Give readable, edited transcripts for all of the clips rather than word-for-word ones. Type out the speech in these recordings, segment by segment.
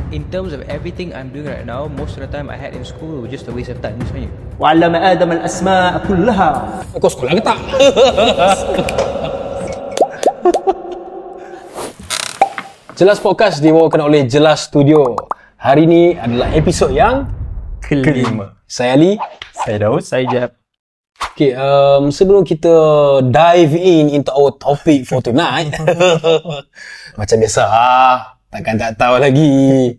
in terms of everything I'm doing right now, most of the time I had in school was just a waste of time sebenarnya. وعلم آدم الأسماء كلها. Kau sekolah ke tak? Jelas Podcast dibawakan oleh Jelas Studio. Hari ini adalah episod yang kelima. Saya Ali. Saya Daud. Saya Jeb. Okay, sebelum kita dive into our topic for tonight, macam biasa, takkan tak tahu lagi.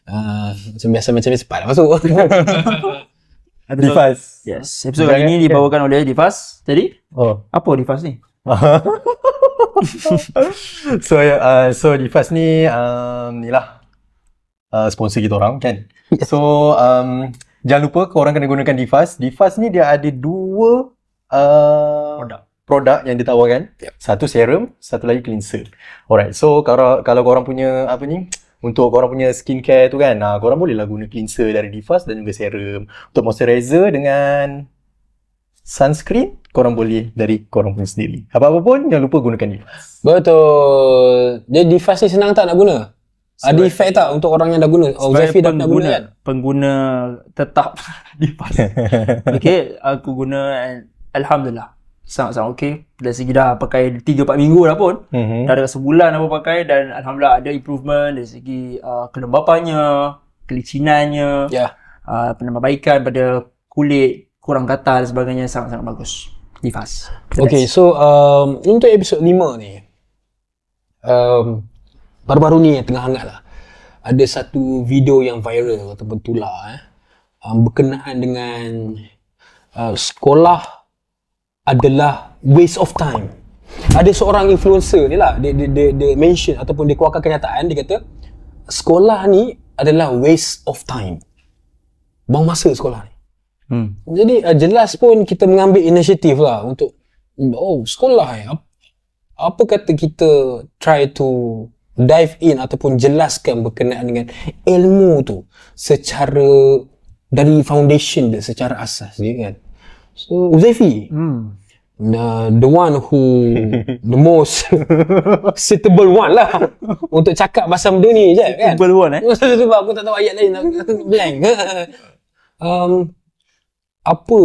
Macam biasa cepat masuk. Difas. Yes, episod kali ini dibawakan oleh Difas. Jadi, apa Difas ni? So Difas ni ni lah sponsor kita orang kan. So jangan lupa korang kena gunakan Difas. Difas ni dia ada dua produk yang ditawarkan. Satu serum, satu lagi cleanser. Alright. So kalau korang punya apa ni, untuk korang punya skincare tu kan, korang boleh lah guna cleanser dari Difas dan juga serum. Untuk moisturizer dengan sunscreen, korang boleh dari korang punya sendiri. Apa-apa pun jangan lupa gunakan Difas. Betul. Jadi Difas ni senang tak nak guna? Ada efek tak untuk orang yang dah guna? Sebagai pengguna tetap Difas. Okay, aku guna Alhamdulillah sangat-sangat okey. Dari segi dah pakai 3-4 minggu dah pun, dah ada sebulan aku pakai dan Alhamdulillah ada improvement dari segi kelembapannya, kelicinannya, penambahbaikan pada kulit, kurang gatal dan sebagainya. Sangat-sangat bagus Difas. Okay, so untuk episod 5 ni, baru-baru ni tengah hangat lah, ada satu video yang viral ataupun tular berkenaan dengan sekolah adalah waste of time. Ada seorang influencer ni lah, dia mention ataupun dia keluarkan kenyataan, dia kata sekolah ni adalah waste of time, buang masa sekolah ni. Jadi jelas pun kita mengambil inisiatif lah untuk sekolah apa kata kita try to dive in ataupun jelaskan berkenaan dengan ilmu tu secara dari foundation dia, secara asas dia kan. So Uzaifi, the one who the most suitable one lah untuk cakap pasal benda ni je kan. Suitable one sebab aku tak tahu ayat lain, blank. Apa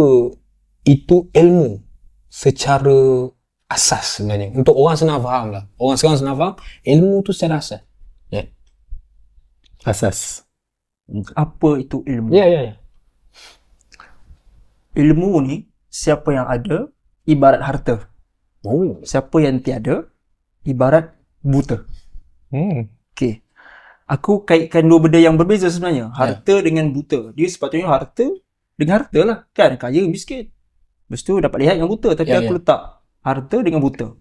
itu ilmu secara asas sebenarnya? Untuk orang senang faham lah. Orang sekarang senang faham ilmu tu secara asas. Asas. Apa itu ilmu? Ya. Ilmu ni, siapa yang ada ibarat harta. Siapa yang tiada ibarat buta. Okay. Aku kaitkan dua benda yang berbeza sebenarnya. Harta dengan buta. Dia sepatutnya harta dengan harta lah kan, kaya miskin. Lepas tu dapat lihat yang buta. Tapi aku letak harta dengan buta.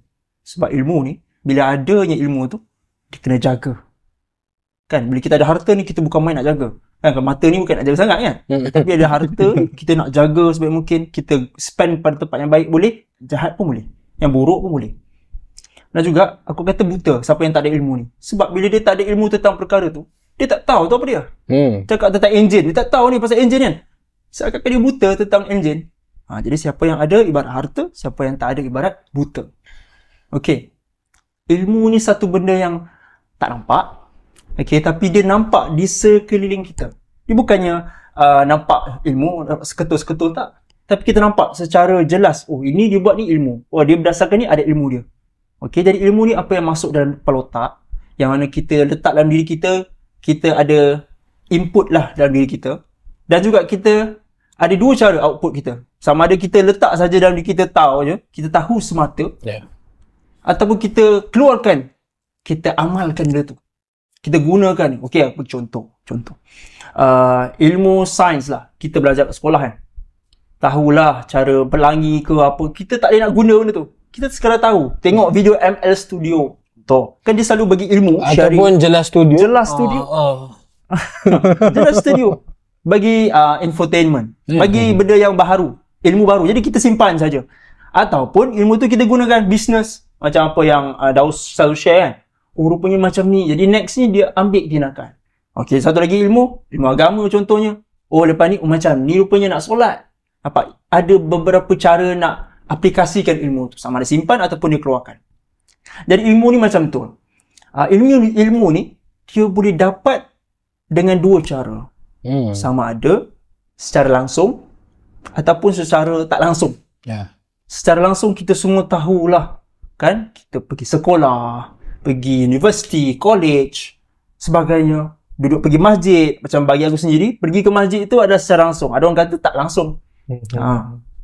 Sebab ilmu ni, bila adanya ilmu tu, dia kena jaga. Kan, bila kita ada harta ni, kita bukan main nak jaga. Kan, mata ni bukan nak jaga sangat kan. Tapi ada harta, kita nak jaga sebaik mungkin. Kita spend pada tempat yang baik boleh, jahat pun boleh, yang buruk pun boleh. Dan juga, aku kata buta siapa yang tak ada ilmu ni. Sebab bila dia tak ada ilmu tentang perkara tu, dia tak tahu tu apa dia. Cakap tentang enjin, dia tak tahu ni pasal enjin kan. Seakan dia buta tentang enjin. Jadi siapa yang ada ibarat harta, siapa yang tak ada ibarat buta. Okey. Ilmu ni satu benda yang tak nampak. Okey, tapi dia nampak di sekeliling kita. Dia bukannya nampak ilmu seketul-seketul tak. Tapi kita nampak secara jelas, ini dia buat ni ilmu. Dia berdasarkan ni ada ilmu dia. Okey, jadi ilmu ni apa yang masuk dalam kepala otak, yang mana kita letak dalam diri kita, kita ada input lah dalam diri kita. Dan juga kita ada dua cara output kita. Sama ada kita letak saja dalam diri kita tahu je, kita tahu semata. Ataupun kita keluarkan, kita amalkan benda tu. Kita gunakan. Okey, apa contoh? Ilmu sains lah. Kita belajar kat sekolah kan. Tahulah cara pelangi ke apa. Kita tak boleh nak guna benda tu. Kita sekadar tahu. Tengok video ML Studio. Kan dia selalu bagi ilmu. Ataupun Jelas Studio. Jelas Studio. Bagi infotainment. Bagi benda yang baru. Ilmu baru. Jadi kita simpan saja. Ataupun ilmu tu kita gunakan bisnes. Macam apa yang Daud selalu share kan. Rupanya macam ni. Jadi next ni dia ambil tindakan. Okey, satu lagi ilmu agama contohnya. Lepas ni macam ni rupanya nak solat. Ada beberapa cara nak aplikasikan ilmu tu. Sama ada simpan ataupun dia keluarkan. Jadi ilmu ni macam tu. Ilmu ni dia boleh dapat dengan dua cara. Sama ada secara langsung ataupun secara tak langsung. Secara langsung kita semua tahulah kan, kita pergi sekolah, pergi universiti, college, sebagainya, duduk pergi masjid. Macam bagi aku sendiri, pergi ke masjid itu adalah secara langsung. Ada orang kata tak langsung.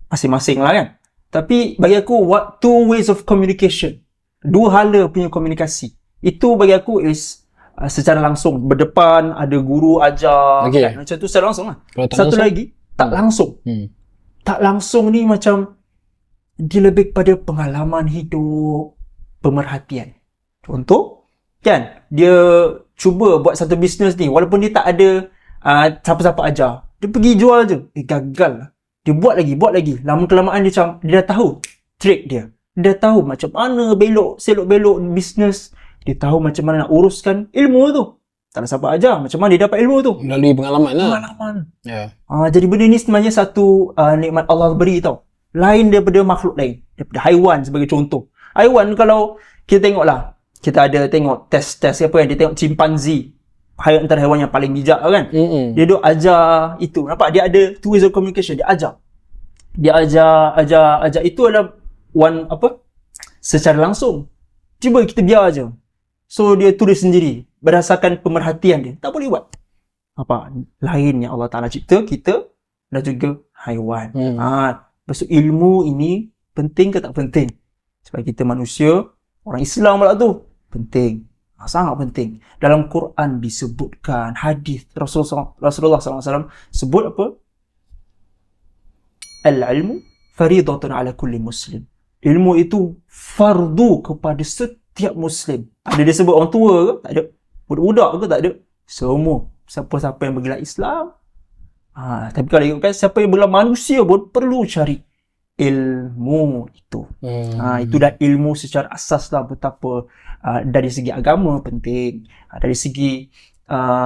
Masing-masing lah kan. Tapi bagi aku, two ways of communication. Dua hala punya komunikasi. Itu bagi aku is secara langsung, berdepan, ada guru ajar, kan? Macam tu secara langsung lah. Satu langsung, lagi, tak langsung. Tak langsung ni macam dia lebih pada pengalaman hidup, pemerhatian. Contoh, kan, dia cuba buat satu bisnes ni, walaupun dia tak ada siapa-siapa ajar. Dia pergi jual je, gagal lah. Dia buat lagi. Lama-kelamaan dia dah tahu trik dia. Dia dah tahu macam mana selok-belok bisnes. Dia tahu macam mana nak uruskan ilmu tu. Tak ada siapa ajar. Macam mana dia dapat ilmu tu? Melalui pengalaman lah. Jadi benda ni sebenarnya satu nikmat Allah beri tau. Lain daripada makhluk lain. Daripada haiwan sebagai contoh. Haiwan kalau kita tengoklah. Kita ada tengok test apa yang dia tengok chimpanzee. Antara haiwan yang paling bijak kan. Dia duk ajar itu. Nampak? Dia ada two ways of communication. Dia ajar. Dia ajar. Itu adalah secara langsung. Cuba kita biar aja. So dia tulis sendiri berdasarkan pemerhatian dia. Tak boleh buat. Lain yang Allah Ta'ala cipta kita dan juga haiwan. Maksud ilmu ini penting ke tak penting? Sebab kita manusia, orang Islam pula tu, penting. Sangat penting. Dalam Quran disebutkan, hadis Rasulullah SAW sebut apa? Al-ilmu faridatun ala kulli muslim. Ilmu itu fardu kepada setiap muslim. Ada dia sebut orang tua ke? Tak ada. Budak-budak ke? Tak ada. Semua. Siapa-siapa yang bergelar Islam. Tapi kalau ikutkan, siapa yang bergelar manusia pun perlu cari ilmu itu. Itu dah ilmu secara asas lah betapa dari segi agama penting. Dari segi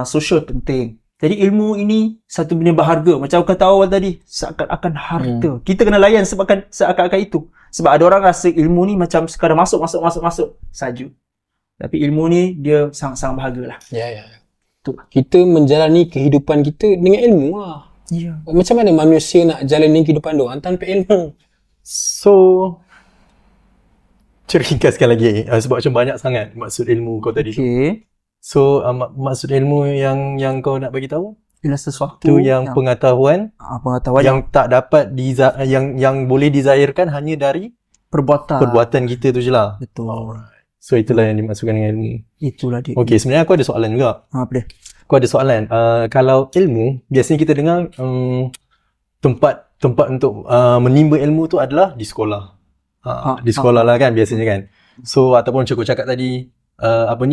sosial penting. Jadi ilmu ini satu benda berharga. Macam kata awal tadi, seakan-akan harta. Kita kena layan seakan-akan itu. Sebab ada orang rasa ilmu ni macam sekadar masuk saja. Tapi ilmu ni dia sangat-sangat berharga lah. Kita menjalani kehidupan kita dengan ilmu lah. Macam mana manusia nak jalani kehidupan diorang tanpa ilmu? So, ringkaskan lagi sebab macam banyak sangat maksud ilmu kau tadi tu. So, maksud ilmu yang kau nak bagi tahu? Ialah sesuatu yang pengetahuan yang tak dapat yang boleh dizahirkan hanya dari perbuatan kita tu je lah. Betul. So itulah yang dimaksudkan dengan ilmu. Itulah dia. Okey, sebenarnya aku ada soalan juga. Apa dia? Aku ada soalan. Kalau ilmu, biasanya kita dengar tempat untuk menimba ilmu tu adalah di sekolah. Di sekolah lah kan biasanya kan. So ataupun macam aku cakap tadi,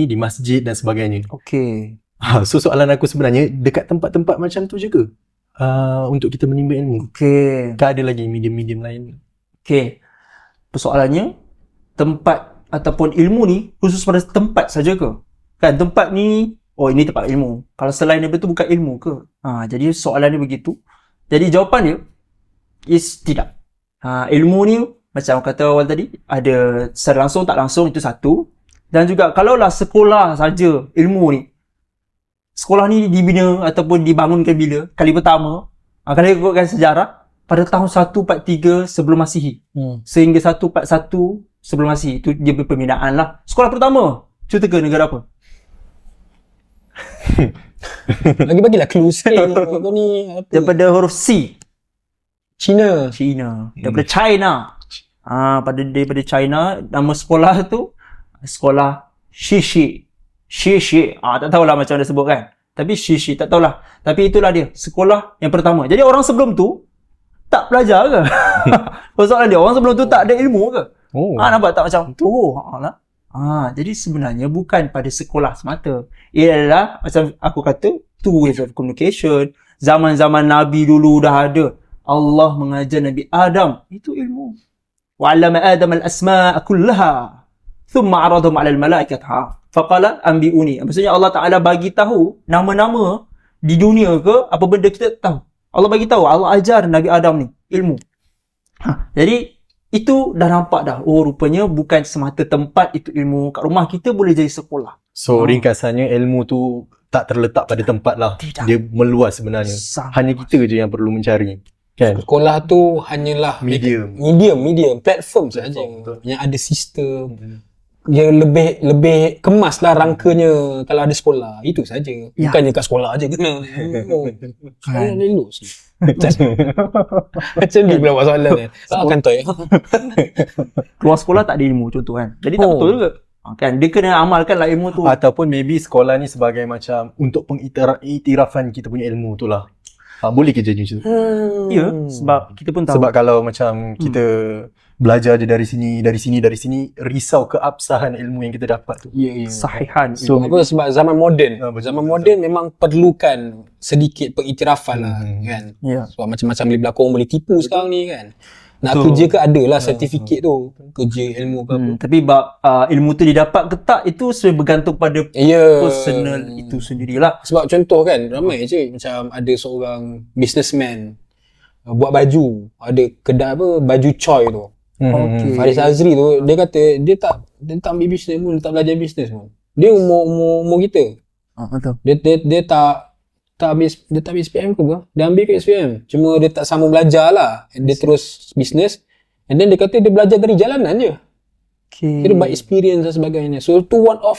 di masjid dan sebagainya. Okey. So soalan aku sebenarnya dekat tempat-tempat macam tu je ke? Untuk kita menimba ilmu. Okey. Tak ada lagi medium-medium lain. Okey. Persoalannya, tempat ataupun ilmu ni khusus pada tempat saja ke? Kan tempat ni, ini tempat ilmu. Kalau selain daripada tu bukan ilmu ke? Jadi soalan dia begitu. Jadi jawapan dia is tidak. Ilmu ni macam kata awal tadi, ada secara langsung tak langsung, itu satu. Dan juga kalaulah sekolah saja ilmu ni, sekolah ni dibina ataupun dibangunkan bila? Kali pertama, kalau ikutkan sejarah, pada tahun 143 sebelum Masihi. Sehingga 141 sebelum Masihi. Itu dia berpembinaan lah. Sekolah pertama, cuba teka negara apa? Bagilah clue sikit. Daripada huruf C. China. Daripada China. Daripada China, nama sekolah tu sekolah Shishi. Tak tahulah macam mana sebut kan. Tapi Shishi, tak tahulah. Tapi itulah dia, sekolah yang pertama. Jadi orang sebelum tu tak belajar ke? Persoalan dia, orang sebelum tu tak ada ilmu ke? Nampak tak macam tu? Jadi sebenarnya bukan pada sekolah semata. Ialah macam aku kata, two ways of communication. Zaman-zaman Nabi dulu dah ada. Allah mengajar Nabi Adam, itu ilmu. Wa 'allama Adam al-asma'a kullaha thumma 'aradahum 'ala al-malaikati faqala anbi'uni. Maksudnya Allah Taala bagi tahu nama-nama di dunia ke apa benda kita tahu. Allah bagi tahu, Allah ajar Nabi Adam ni ilmu. Jadi itu dah nampak dah. Rupanya bukan semata tempat itu ilmu. Kat rumah kita boleh jadi sekolah. So ringkasannya ilmu tu tak terletak pada tempat lah. Tidak. Dia meluas sebenarnya. Sangat Hanya kita je yang perlu mencari. Kan? Sekolah tu hanyalah Medium. platform saja yang ada sistem. Dia lebih kemas lah rangkanya kalau ada sekolah. Itu saja. Ya. Bukannya kat sekolah aja kena. Sekolah ni elok sih. Macam ni pula buat soalan kan. Kan toy. keluar sekolah tak ada ilmu contoh kan. Jadi tak betul juga. Kan dia kena amalkan lah ilmu tu. Ataupun maybe sekolah ni sebagai macam untuk pengiktirafan kita punya ilmu tu lah. Boleh kerja macam tu. Ya, sebab kita pun tahu. Sebab kalau macam kita belajar je dari sini, risau keabsahan ilmu yang kita dapat tu. Ya. sahihan So ilmu. apa sebab zaman moden. betul, Zaman betul. moden memang perlukan sedikit pengiktirafan lah kan. Ya. Sebab macam-macam boleh berlaku orang boleh tipu sekarang ni kan. Nak Betul. kerja ke ada lah sertifikat tu. Kerja ilmu ke apa. Tapi ilmu tu didapat ke tak itu sebenarnya bergantung pada Ya. personal itu sendirilah. Sebab contoh kan, ramai je macam ada seorang businessman buat baju, ada kedai apa, baju Choi tu. Okey. Faris Azri tu, dia kata dia tak ambil bisnes pun, dia tak belajar bisnes pun. Dia umur kita. Betul. Dia tak habis SPM ke apa? Dia ambil ke SPM. Cuma dia tak sambung belajar lah. Dia terus bisnes. And then dia kata dia belajar dari jalanan je. Okay. Dia buat experience dan sebagainya. So tu one of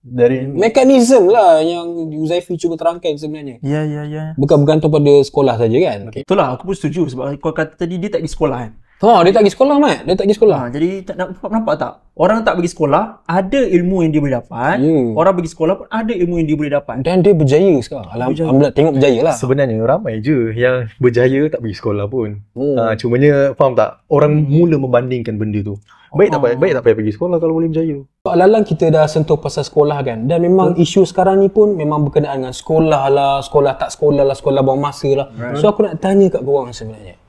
Dari mekanisme lah yang Uzaifi cuba terangkan sebenarnya. Ya. Bukan bergantung pada sekolah saja kan. Betul lah, aku pun setuju sebab kau kata tadi dia tak pergi sekolah kan. Dia tak pergi sekolah, Mat. Dia tak pergi sekolah. Jadi tak nampak tak? Orang tak pergi sekolah, ada ilmu yang dia boleh dapat. Ya. Orang pergi sekolah pun ada ilmu yang dia boleh dapat. Dan dia berjaya sekarang. Alhamdulillah tengok berjaya lah. sebenarnya ramai je yang berjaya tak pergi sekolah pun. Hmm. Cumanya faham tak? Orang mula membandingkan benda tu. Baik tak payah pergi sekolah kalau boleh berjaya. Lalang kita dah sentuh pasal sekolah kan. Dan memang isu sekarang ni pun memang berkenaan dengan sekolah lah, sekolah tak sekolah lah, sekolah buang masa lah. So aku nak tanya kat korang sebenarnya.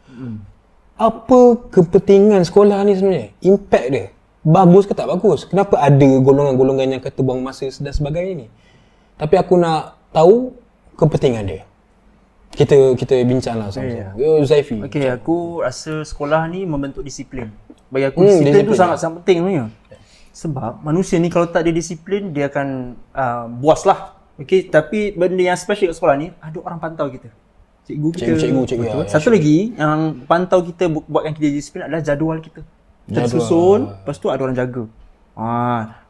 Apa kepentingan sekolah ni sebenarnya? Impact dia. Bagus ke tak bagus? Kenapa ada golongan-golongan yang kata buang masa dan sebagainya ni? Tapi aku nak tahu kepentingan dia. Kita bincang lah sama-sama. Yo Zaifi. Okey, aku rasa sekolah ni membentuk disiplin. Bagi aku disiplin tu sangat-sangat penting sebenarnya. Sebab manusia ni kalau tak ada disiplin, dia akan buas lah. Okey, tapi benda yang special kat sekolah ni, ada orang pantau kita. Cikgu kita. Cikgu. Betul. Ya, Satu lagi yang pantau kita buatkan kita disiplin adalah jadual kita. Kita susun, lepas tu ada orang jaga.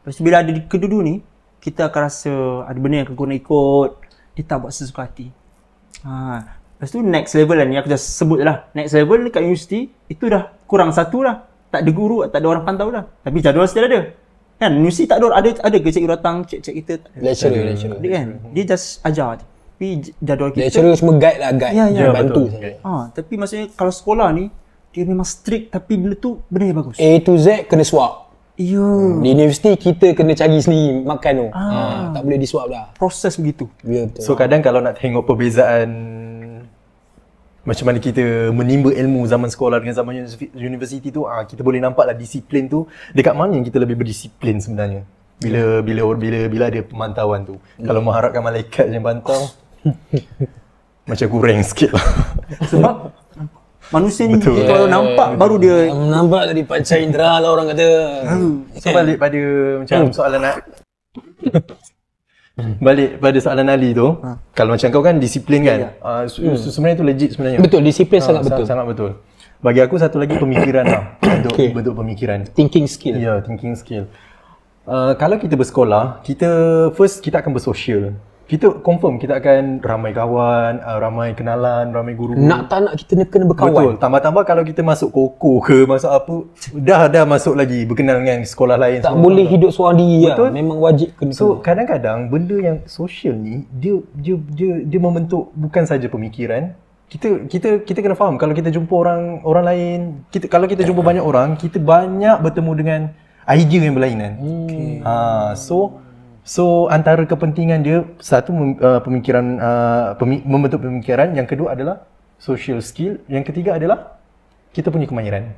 Lepas tu bila ada kedua-dua ni, kita akan rasa ada benda yang kau nak ikut, dia tak buat sesuka hati. Lepas tu next level lah ni, aku just sebut lah. Next level dekat universiti, itu dah kurang satu lah. Tak ada guru, tak ada orang pantau dah. Tapi jadual still ada. Kan, universiti tak ada ke cikgu datang, cek kita? Tak ada. Lecturer. Dia kan, dia just ajar je. Tapi jadual kita. Lecturer cuma guide lah, guide. Ya, bantu betul. saja. Tapi maksudnya kalau sekolah ni, dia memang strict tapi benda tu benda yang bagus. A to Z kena swap. Ya. Di universiti kita kena cari sendiri makan tu. Tak boleh disuap dah. Proses begitu. Ya betul. So kadang kalau nak tengok perbezaan macam mana kita menimba ilmu zaman sekolah dengan zaman universiti tu, kita boleh nampaklah disiplin tu dekat mana yang kita lebih berdisiplin sebenarnya. Bila ada pemantauan tu. Kalau mengharapkan malaikat yang pantau macam kurang sikit lah. Sebab manusia ni kalau nampak baru dia nampak dari panca indera lah orang kata. So balik pada macam soalan balik pada soalan Ali tu, kalau macam kau kan disiplin kan, sebenarnya tu legit sebenarnya. Betul, disiplin sangat betul. Sangat betul. Bagi aku satu lagi pemikiran lah. Bentuk pemikiran. Thinking skill. Ya, thinking skill. Kalau kita bersekolah, kita akan bersosial. Kita confirm kita akan ramai kawan, ramai kenalan, ramai guru. Nak tak nak kita kena berkawan. Betul. Tambah-tambah kalau kita masuk koko ke, masuk apa, dah masuk lagi berkenal dengan sekolah lain. Tak boleh hidup seorang diri lah. Betul. Memang wajib kena. So kadang-kadang benda yang sosial ni dia membentuk bukan saja pemikiran. Kita kena faham kalau kita jumpa orang lain, kalau kita jumpa banyak orang, kita banyak bertemu dengan idea yang berlainan. So antara kepentingan dia satu pemikiran membentuk pemikiran, yang kedua adalah social skill, yang ketiga adalah kita punya kemahiran.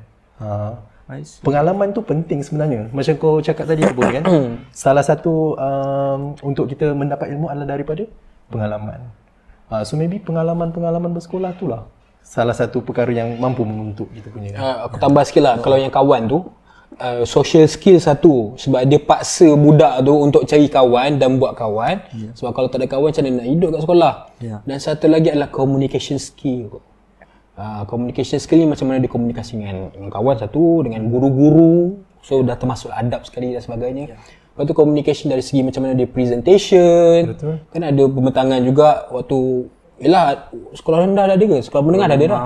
Pengalaman tu penting sebenarnya. Macam kau cakap tadi pun kan. Salah satu untuk kita mendapat ilmu adalah daripada pengalaman. So maybe pengalaman bersekolah tu lah salah satu perkara yang mampu membentuk kita punya. Aku tambah sikit lah. Kalau yang kawan tu, social skill satu, sebab dia paksa budak tu untuk cari kawan dan buat kawan. Sebab kalau tak ada kawan macam mana nak hidup kat sekolah. Dan satu lagi adalah communication skill. Communication skill ni macam mana dia komunikasi dengan kawan satu, dengan guru-guru, so dah termasuk adab sekali dan sebagainya. Lepas tu communication dari segi macam mana dia presentation. Betul. Kan ada pembentangan juga waktu, yelah sekolah rendah dah ada ke? Sekolah menengah dah ada dah?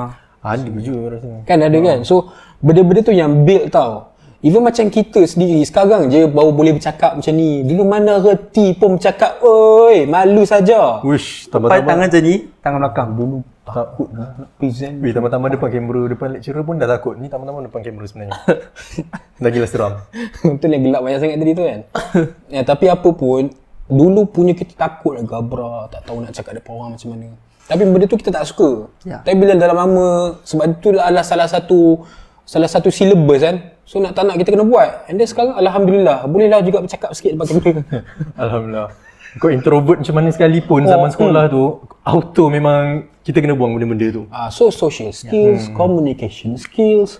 Ada je rasanya. Kan ada kan? So benda-benda tu yang build tau. Even macam kita sendiri sekarang je baru boleh bercakap macam ni. Dulu mana reti pun bercakap, oi, malu saja. Wish, Sampai tambah-tambah tangan macam ni, tangan belakang. Dulu Takut nak present. Weh, tambah-tambah depan kamera, depan lecturer pun dah takut. Ni tambah-tambah depan kamera sebenarnya. Dah gila seram. Betul yang gelap banyak sangat tadi tu kan. Ya, tapi apa pun, dulu punya kita takut lah gabra, tak tahu nak cakap depan orang macam mana. Tapi benda tu kita tak suka. Tapi bila dalam lama, sebab itu adalah salah satu syllabus kan. So nak tak nak kita kena buat. And then sekarang Alhamdulillah, bolehlah juga bercakap sikit depan kamera. Alhamdulillah. Kau introvert macam mana sekalipun zaman sekolah tu, auto memang kita kena buang benda-benda tu. So social skills, communication skills,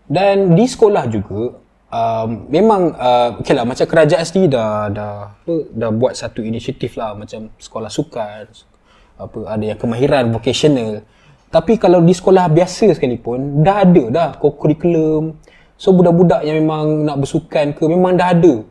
dan di sekolah juga memang okay lah, macam kerajaan sendiri dah buat satu inisiatif lah, macam sekolah sukan, ada yang kemahiran vocational. Tapi kalau di sekolah biasa sekalipun dah ada dah kurikulum. So budak-budak yang memang nak bersukan ke, memang dah ada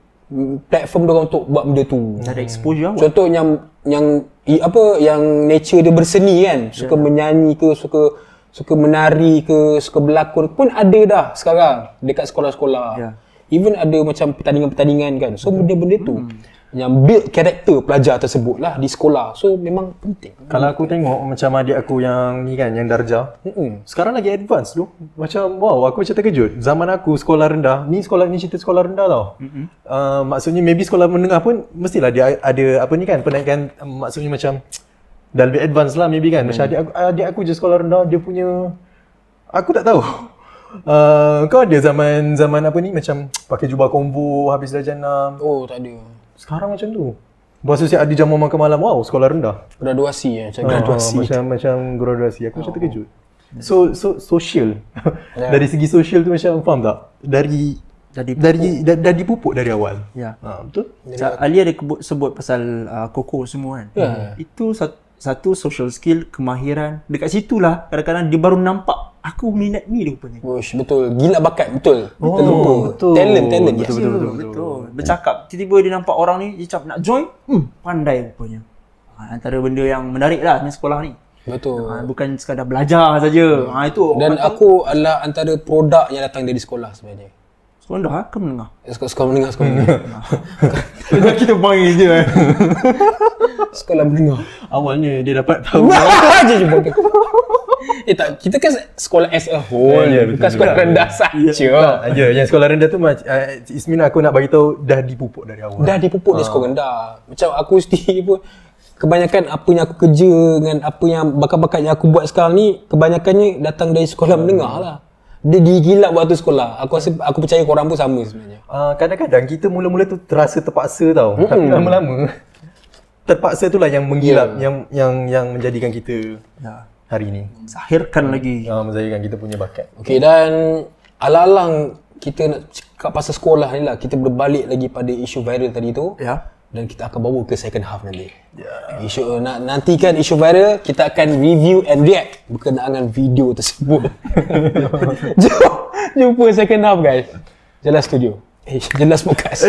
platform dia untuk buat benda tu. Dah ada exposure. Contoh yang nature dia berseni kan, suka menyanyi ke, suka menari ke, suka berlakon pun ada dah sekarang dekat sekolah-sekolah. Even ada macam pertandingan-pertandingan kan. So benda-benda tu yang build karakter pelajar tersebut lah di sekolah. So memang penting. Kalau aku tengok macam adik aku yang ni kan, yang darjah, sekarang lagi advance tu. Macam wow, aku macam terkejut. Zaman aku sekolah rendah, ni cerita sekolah rendah tau. Maksudnya maybe sekolah menengah pun mestilah dia ada apa ni kan, penaikan, maksudnya macam dah lebih advance lah maybe kan. Macam adik aku je sekolah rendah, dia punya, aku tak tahu. Kau ada zaman apa ni macam pakai jubah combo habis darjah 6? Oh, tak ada. Sekarang macam tu. Bahasa siap ada jamuan makan malam. Wow, sekolah rendah. Graduasi macam graduasi. Macam graduasi. Aku macam terkejut. So social. Dari segi social tu macam faham tak? Dah dipupuk dari awal. Betul? Ali ada sebut pasal koko semua kan. Itu satu social skill, kemahiran. Dekat situlah kadang-kadang dia baru nampak aku minat ni rupanya. Ush, betul. Gila bakat, betul. Betul. Talent. Betul. Bercakap, tiba-tiba dia nampak orang ni, dia cakap nak join, pandai rupanya. Antara benda yang menarik lah ni sekolah ni. Betul. Bukan sekadar belajar saja. Itu. Dan aku adalah antara produk yang datang dari sekolah sebenarnya. Sekolah rendah ke menengah? Sekolah menengah. Kita panggil je kan. Sekolah menengah. Awalnya dia dapat tahu. Tak, kita kan sekolah as a whole, bukan sekolah rendah saja. Yang sekolah rendah tu Ismin aku nak bagi tahu dah dipupuk dari awal. Dah dipupuk dari sekolah rendah. Macam aku sendiri pun kebanyakan apa yang aku kerja dengan apa yang bakat-bakat yang aku buat sekarang ni kebanyakannya datang dari sekolah menengah lah. Dia digilap waktu sekolah. Aku percaya korang pun sama sebenarnya. Kadang-kadang kita mula-mula tu terasa terpaksa tau. Tapi lama-lama terpaksa itulah yang menggilap, yang menjadikan kita hari ni zahirkan lagi. Menzahirkan kita punya bakat. Okey, dan alang-alang kita nak cakap pasal sekolah ni lah, kita berbalik lagi pada isu viral tadi tu. Dan kita akan bawa ke second half nanti. Isu nantikan isu viral, kita akan review and react berkenaan dengan video tersebut. Jom jumpa second half guys. Jelas Studio. Jelas Podcast.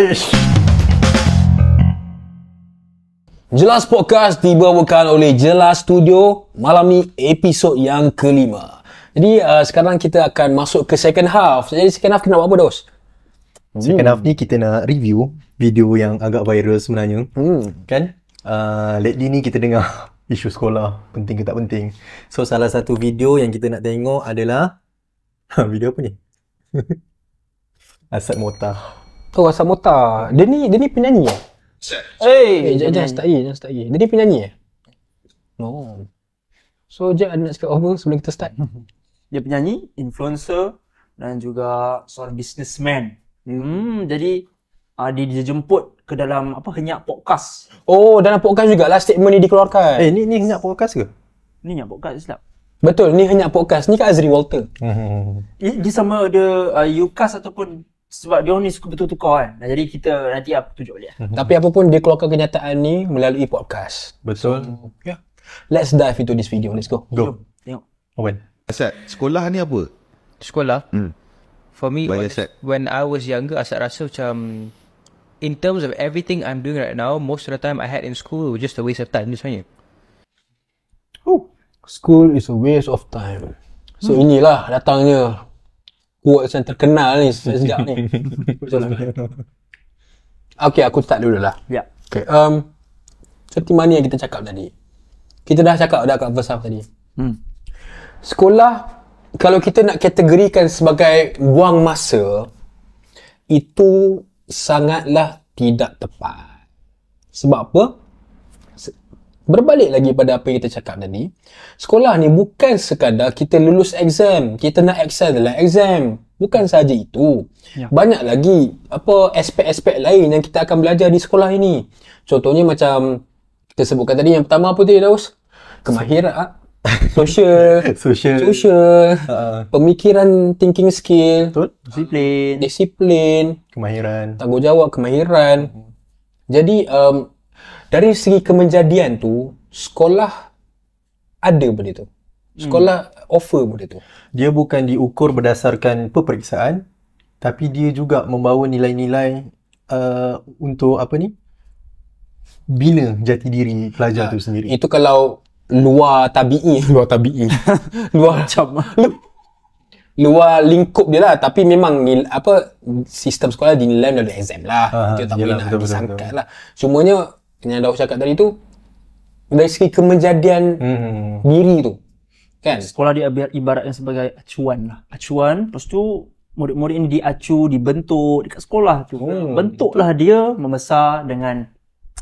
Jelas Podcast dibawakan oleh Jelas Studio. Malam ni episod yang kelima. Jadi sekarang kita akan masuk ke second half. Jadi second half kita nak buat apa, Dos? Second half ni kita nak review video yang agak viral sebenarnya. Kan? Lately ni kita dengar isu sekolah, penting ke tak penting. So salah satu video yang kita nak tengok adalah video apa ni? Asad Motar. Oh, Asad Motar. Dia ni penyanyi ya? Jangan start lagi. Dia ni penyanyi ya? No. So, Jack ada nak cakap apa sebelum kita start? Dia penyanyi, influencer dan juga seorang businessman. Jadi dia jemput ke dalam Henyak Podcast. Oh, dalam podcast jugalah statement ni dikeluarkan. Ni Henyak Podcast ke? Ni Henyak Podcast silap. Betul, ni Henyak Podcast. Ni kan Azri Walter. Dia sama ada UCAS ataupun sebab dia orang ni suka betul-tukar kan. Nah, jadi kita nanti apa tunjuk dia. Tapi apapun dia keluarkan kenyataan ni melalui podcast. Betul. Yeah. Let's dive into this video. Let's go. Go. Tengok. Owen. Asad, sekolah ni apa? Sekolah. For me, Bagi Asad. when I was younger, Asad rasa macam in terms of everything I'm doing right now, most of the time I had in school was just a waste of time sebenarnya. School is a waste of time. So inilah datangnya quotes yang terkenal ni sejak ni. Okay, aku start dulu lah. Ya. Okay, seperti mana yang kita cakap tadi. Kita dah cakap dah kat first half tadi. Sekolah, kalau kita nak kategorikan sebagai buang masa, itu sangatlah tidak tepat. Sebab apa? Berbalik lagi pada apa yang kita cakap tadi, sekolah ni bukan sekadar kita lulus exam, kita nak excel dalam exam. Bukan sahaja itu. Ya. Banyak lagi apa aspek-aspek lain yang kita akan belajar di sekolah ini. Contohnya macam kita sebutkan tadi yang pertama apa tadi, Daus? Kemahiran social, pemikiran, thinking skill, disiplin, Kemahiran. tanggungjawab, kemahiran. Jadi dari segi kemenjadian tu, sekolah ada benda tu. Sekolah offer benda tu. Dia bukan diukur berdasarkan peperiksaan, tapi dia juga membawa nilai-nilai untuk apa ni? Bina jati diri pelajar tu sendiri. Itu kalau luar tabi'i, luar luar lingkup dia lah, tapi memang sistem sekolah dinilai melalui exam lah. Kita tak boleh nak disangkat lah. Cumanya yang dah cakap tadi tu dari segi kemenjadian diri tu kan, Sekolah dia ibaratkan sebagai acuan lah. Acuan, lepas tu murid-murid ini diacu, dibentuk dekat sekolah tu. Bentuklah dia membesar dengan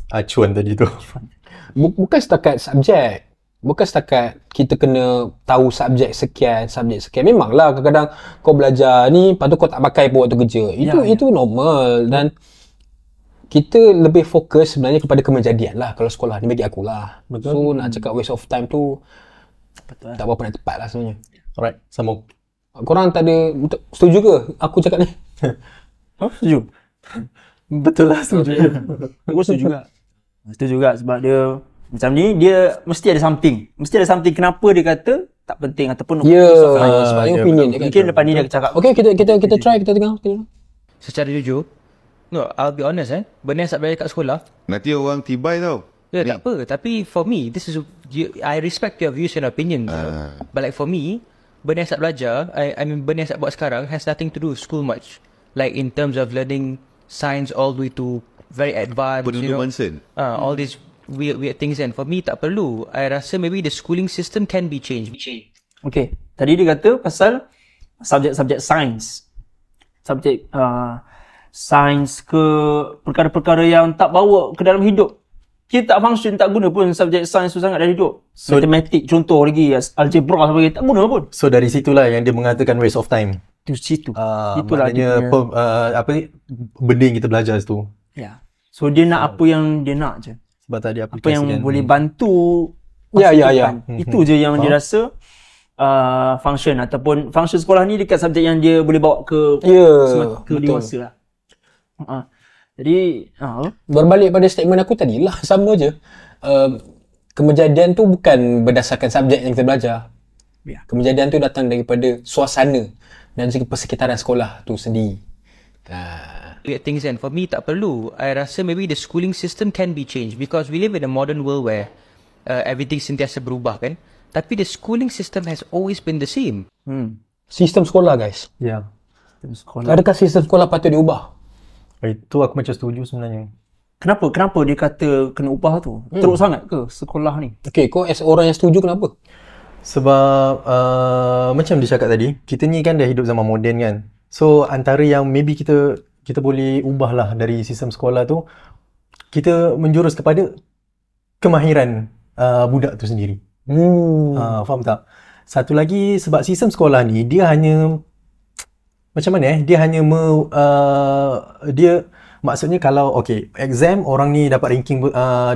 Acuan tadi tu. bukan setakat subjek. Bukan setakat kita kena tahu subjek sekian. Memanglah kadang-kadang kau belajar ni, lepas tu kau tak pakai pun waktu kerja. Itu normal. Dan kita lebih fokus sebenarnya kepada kemenjadian lah kalau sekolah ni, bagi akulah. So nak cakap waste of time tu tak berapa nak tepat lah sebenarnya. Alright, sambung. Korang tak ada setuju ke aku cakap ni? setuju. Betul lah, setuju. Aku setuju juga. Setuju juga sebab dia macam ni, dia mesti ada something. Mesti ada something kenapa dia kata tak penting ataupun sebab ni opinion dia kan. mungkin lepas ni dia akan cakap. Okay, kita try, kita tengok. Secara jujur, no, I'll be honest benda yang saya belajar kat sekolah, Nanti orang tibai tau. ya tak apa. Tapi for me, I respect your views and opinions. But like for me, benda yang saya belajar, I mean benda yang saya buat sekarang has nothing to do with school much. Like in terms of learning science all the way to very advanced, Penduduk Manson. all these weird things, and for me tak perlu. I rasa maybe the schooling system can be changed. Okay, tadi dia kata pasal subjek-subjek sains. Subjek sains ke perkara-perkara yang tak bawa ke dalam hidup. Kita tak function, tak guna pun subjek sains tu sangat dalam hidup. Matematik contoh lagi, algebra sebagainya, tak guna pun. So dari situlah yang dia mengatakan waste of time. Di situ. Itulah maknanya apa ni, benda yang kita belajar tu. Ya. So dia nak apa yang dia nak je. Sebab tadi Apa yang boleh bantu. Ya. Itu je yang dia rasa function ataupun function sekolah ni dekat subjek yang dia boleh bawa ke ke dewasa lah. Jadi berbalik pada statement aku tadi lah, sama je. Kemenjadian tu bukan berdasarkan subjek yang kita belajar. Ya. Kemenjadian tu datang daripada suasana dan segi persekitaran sekolah tu sendiri. Weird things, and for me tak perlu. I rasa maybe the schooling system can be changed because we live in a modern world where everything sentiasa berubah kan. Tapi the schooling system has always been the same. Sistem sekolah, guys. Ya. sekolah. Adakah sistem sekolah patut diubah? Itu aku macam setuju sebenarnya. Kenapa dia kata kena ubah tu? Teruk sangat ke sekolah ni? Okay, kau as orang yang setuju, kenapa? Sebab macam dia cakap tadi, kita ni kan dah hidup zaman moden kan. So antara yang maybe kita boleh ubah lah dari sistem sekolah tu, kita menjurus kepada kemahiran budak tu sendiri. Faham tak? Satu lagi, sebab sistem sekolah ni dia hanya macam mana dia hanya dia maksudnya kalau okay, exam orang ni dapat ranking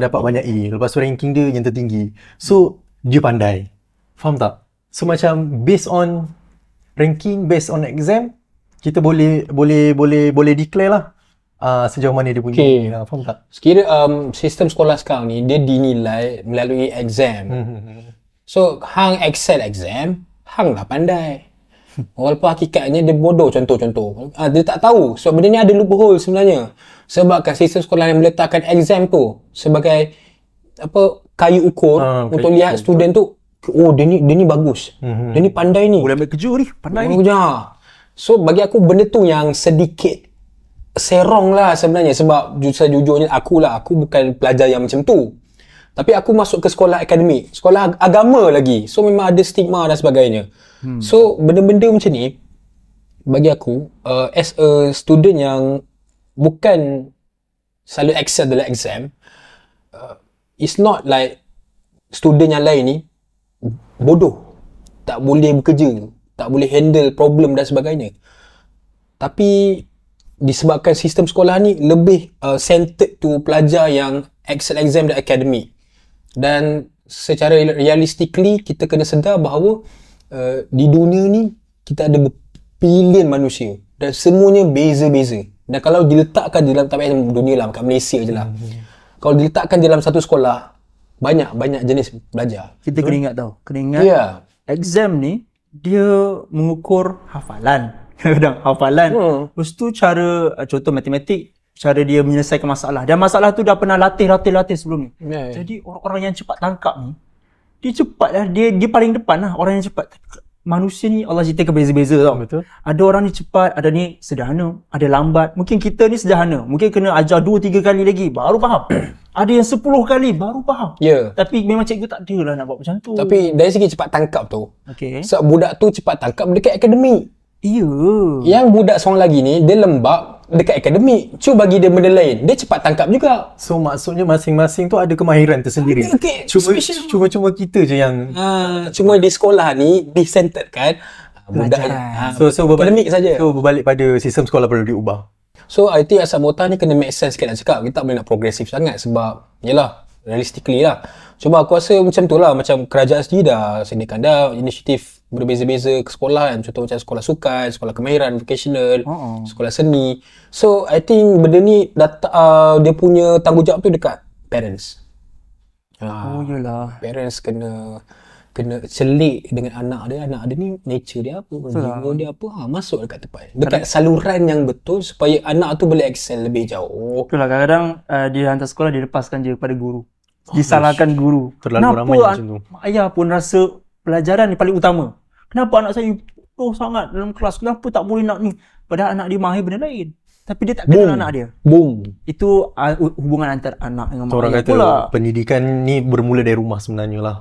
dapat banyak A, lepas tu ranking dia yang tertinggi. So dia pandai. Faham tak? So macam based on ranking, based on exam, kita boleh declare lah sejauh mana dia punya faham tak? Sekira sistem sekolah sekarang ni dia dinilai melalui exam. So hang excel exam, hang lah pandai. Walaupun hakikatnya dia bodoh contoh-contoh. Dia tak tahu. So benda ni ada loophole sebenarnya. Sebabkan sistem sekolah yang meletakkan exam tu sebagai kayu ukur untuk lihat student tu, oh dia ni bagus. Dia ni pandai ni. Boleh ambil kerja ni, pandai ni. So bagi aku benda tu yang sedikit serong lah sebenarnya, sebab sejujurnya aku bukan pelajar yang macam tu. Tapi aku masuk ke sekolah akademik, sekolah agama lagi. So memang ada stigma dan sebagainya. So benda-benda macam ni bagi aku as a student yang bukan selalu excel dalam exam, it's not like student yang lain ni bodoh, tak boleh bekerja, tak boleh handle problem dan sebagainya. Tapi disebabkan sistem sekolah ni lebih centered to pelajar yang excel exam dan akademik. Dan secara realistically kita kena sedar bahawa di dunia ni kita ada berpilihan manusia dan semuanya beza-beza. Dan kalau diletakkan dalam tabiat dunia lah, kat Malaysia je lah. Kalau diletakkan dalam satu sekolah, banyak jenis belajar. Kita kena ingat tau. Kena ingat exam ni dia mengukur hafalan. Kadang-kadang hafalan. Lepas tu cara, contoh matematik, cara dia menyelesaikan masalah. Dan masalah tu dah pernah latih sebelum ni. Jadi orang-orang yang cepat tangkap ni, dia cepat lah. Dia paling depan lah orang yang cepat. Manusia ni Allah ciptakan beza-beza tau. Betul. Ada orang ni cepat, ada ni sederhana, ada lambat. Mungkin kita ni sederhana, mungkin kena ajar 2-3 kali lagi baru faham. Ada yang 10 kali baru faham. Tapi memang cikgu tak ada lah nak buat macam tu. Tapi dari segi cepat tangkap tu, sebab budak tu cepat tangkap dekat akademik. Yang budak seorang lagi ni dia lembab dekat akademik. Cuba bagi dia benda lain, dia cepat tangkap juga. So maksudnya masing-masing tu ada kemahiran tersendiri. Cuma kita je yang cuma di sekolah ni di-centered kan budak akademik saja. So berbalik pada sistem sekolah perlu diubah. So I think asal Mota ni kena make sense sikit nak cakap. Kita tak boleh nak progresif sangat sebab yelah realistically lah. Cuma aku rasa macam tu lah, macam kerajaan sendiri dah sediakan dah inisiatif berbeza-beza ke sekolah kan. Contoh macam sekolah sukan, sekolah kemahiran, vocational, sekolah seni. So I think benda ni dia punya tanggungjawab tu dekat parents. Yelah. Parents kena celik dengan anak dia ni nature dia apa, jiwa dia apa, masuk dekat tempat, dekat saluran yang betul supaya anak tu boleh excel lebih jauh. Itulah kadang-kadang dia hantar sekolah dia lepaskan je pada guru. Disalahkan guru. Terlalu ramai macam tu. Ayah pun rasa pelajaran ni paling utama. Kenapa anak saya sangat dalam kelas? Kenapa tak boleh nak ni? Padahal anak dia mahir benda lain. Tapi dia tak kenal anak dia. Itu hubungan antara anak dengan mak ayah. Orang kata pendidikan ni bermula dari rumah sebenarnya lah.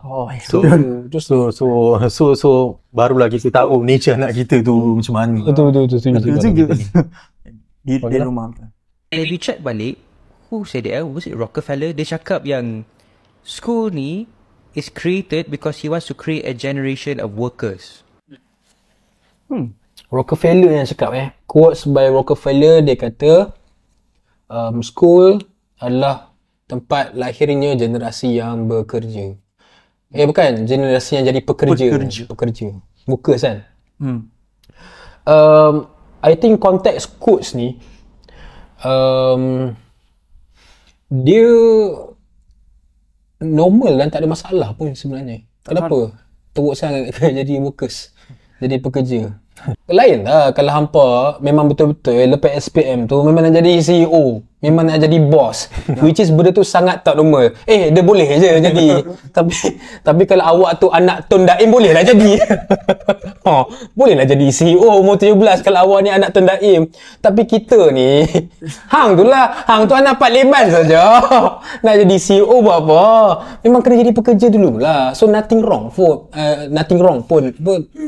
So barulah kita tahu nature anak kita tu macam mana. Betul. Di rumah. If you check balik, who said it? Was it Rockefeller? Dia cakap yang school ni is created because he wants to create a generation of workers. Rockefeller yang cakap quotes by Rockefeller, dia kata school adalah tempat lahirnya generasi yang bekerja. Bukan, generasi yang jadi pekerja. Workers kan. I think konteks quotes ni dia normal dan tak ada masalah pun sebenarnya. Kenapa teruk sangat jadi workers, jadi pekerja? Lain lah kalau hampa memang betul-betul lepas SPM tu memang nak jadi CEO, memang nak jadi boss, which is benda tu sangat tak normal. Dia boleh je jadi. tapi kalau awak tu anak Tun Daim boleh lah jadi. Boleh lah jadi CEO umur 17 kalau awak ni anak Tun Daim. Tapi kita ni hang tu anak Pak Leban saja. Nak jadi CEO buat apa? Memang kena jadi pekerja dululah. So nothing wrong pun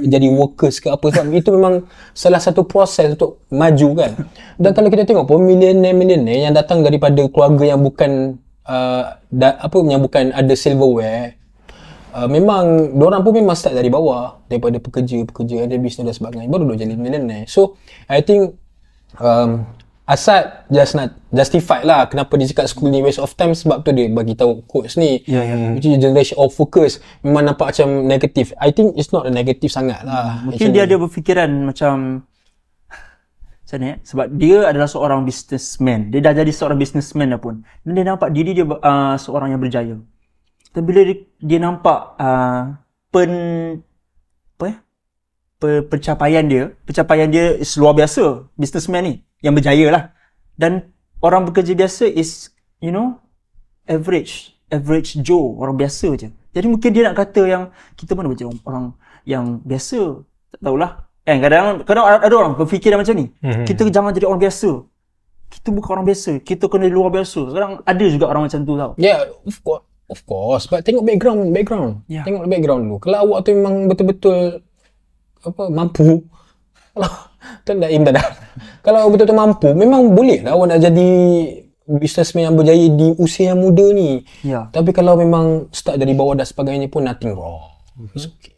jadi workers ke apa, sebab itu memang salah satu proses untuk maju kan. Dan kalau kita tengok pun millionaire yang datang daripada keluarga yang bukan yang bukan ada silverware, memang diorang pun memang start dari bawah, daripada pekerja ada bisnes dan sebagainya, baru dia jadi millionaire. So I think Asad just nak justify lah kenapa dia cakap school ni waste of time, sebab tu dia bagi tahu quotes ni, which is generation of focus. Memang nampak macam negatif. I think it's not a negative sangat lah. Mungkin dia ada berfikiran macam Macam ni sebab dia adalah seorang businessman. Dia dah jadi seorang businessman dah pun. Dan dia nampak diri dia seorang yang berjaya. Dan bila dia nampak pencapaian dia is luar biasa. Businessman ni yang berjaya lah. Dan orang bekerja biasa is average Joe, orang biasa je. Jadi mungkin dia nak kata yang kita mana macam orang yang biasa. Tak tahulah. Kadang ada orang berfikir macam ni. Kita jangan jadi orang biasa. Kita bukan orang biasa. Kita kena luar biasa. Sekarang ada juga orang macam tu tau. Yeah, of course. But tengok background. Yeah. Tengok background dulu. Kalau awak tu memang betul-betul mampu. Kalau tak dah. Kalau betul-betul mampu, memang boleh lah awak nak jadi businessman yang berjaya di usia yang muda ni. Ya. Tapi kalau memang start dari bawah dan sebagainya pun nothing wrong. It's okay.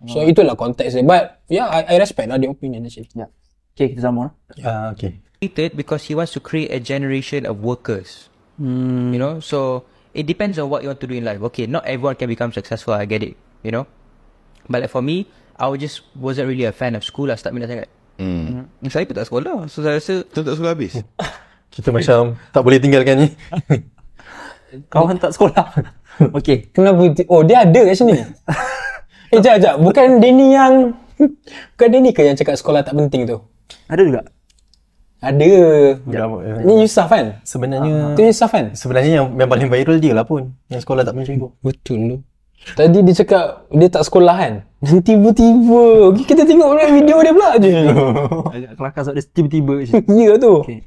So itulah konteks dia. But yeah, I respect lah the opinion actually. Ya. Okay, kita sambung. Okay. Because he wants to create a generation of workers. You know, so it depends on what you want to do in life. Okay, not everyone can become successful, I get it, but like for me, I wasn't really a fan of school lah start minat sangat. Saya pun tak sekolah, so saya rasa Betul tak sekolah habis? Kita macam tak boleh tinggalkan ni. Kawan tak sekolah. Okay. Kenapa? Oh, dia ada kat sini. Sekejap. Bukan dia ni ke yang cakap sekolah tak penting tu? Ada juga. Ada. Ni Yusuf kan? Sebenarnya Tu Yusuf kan? Sebenarnya yang paling viral dia lah pun. Yang sekolah tak penting tu. Betul tu. Tadi dia cakap dia tak sekolah kan? Dan tiba-tiba kita tengok video dia pula je. Kelakar sebab dia tiba-tiba je. Ya tu. Okay.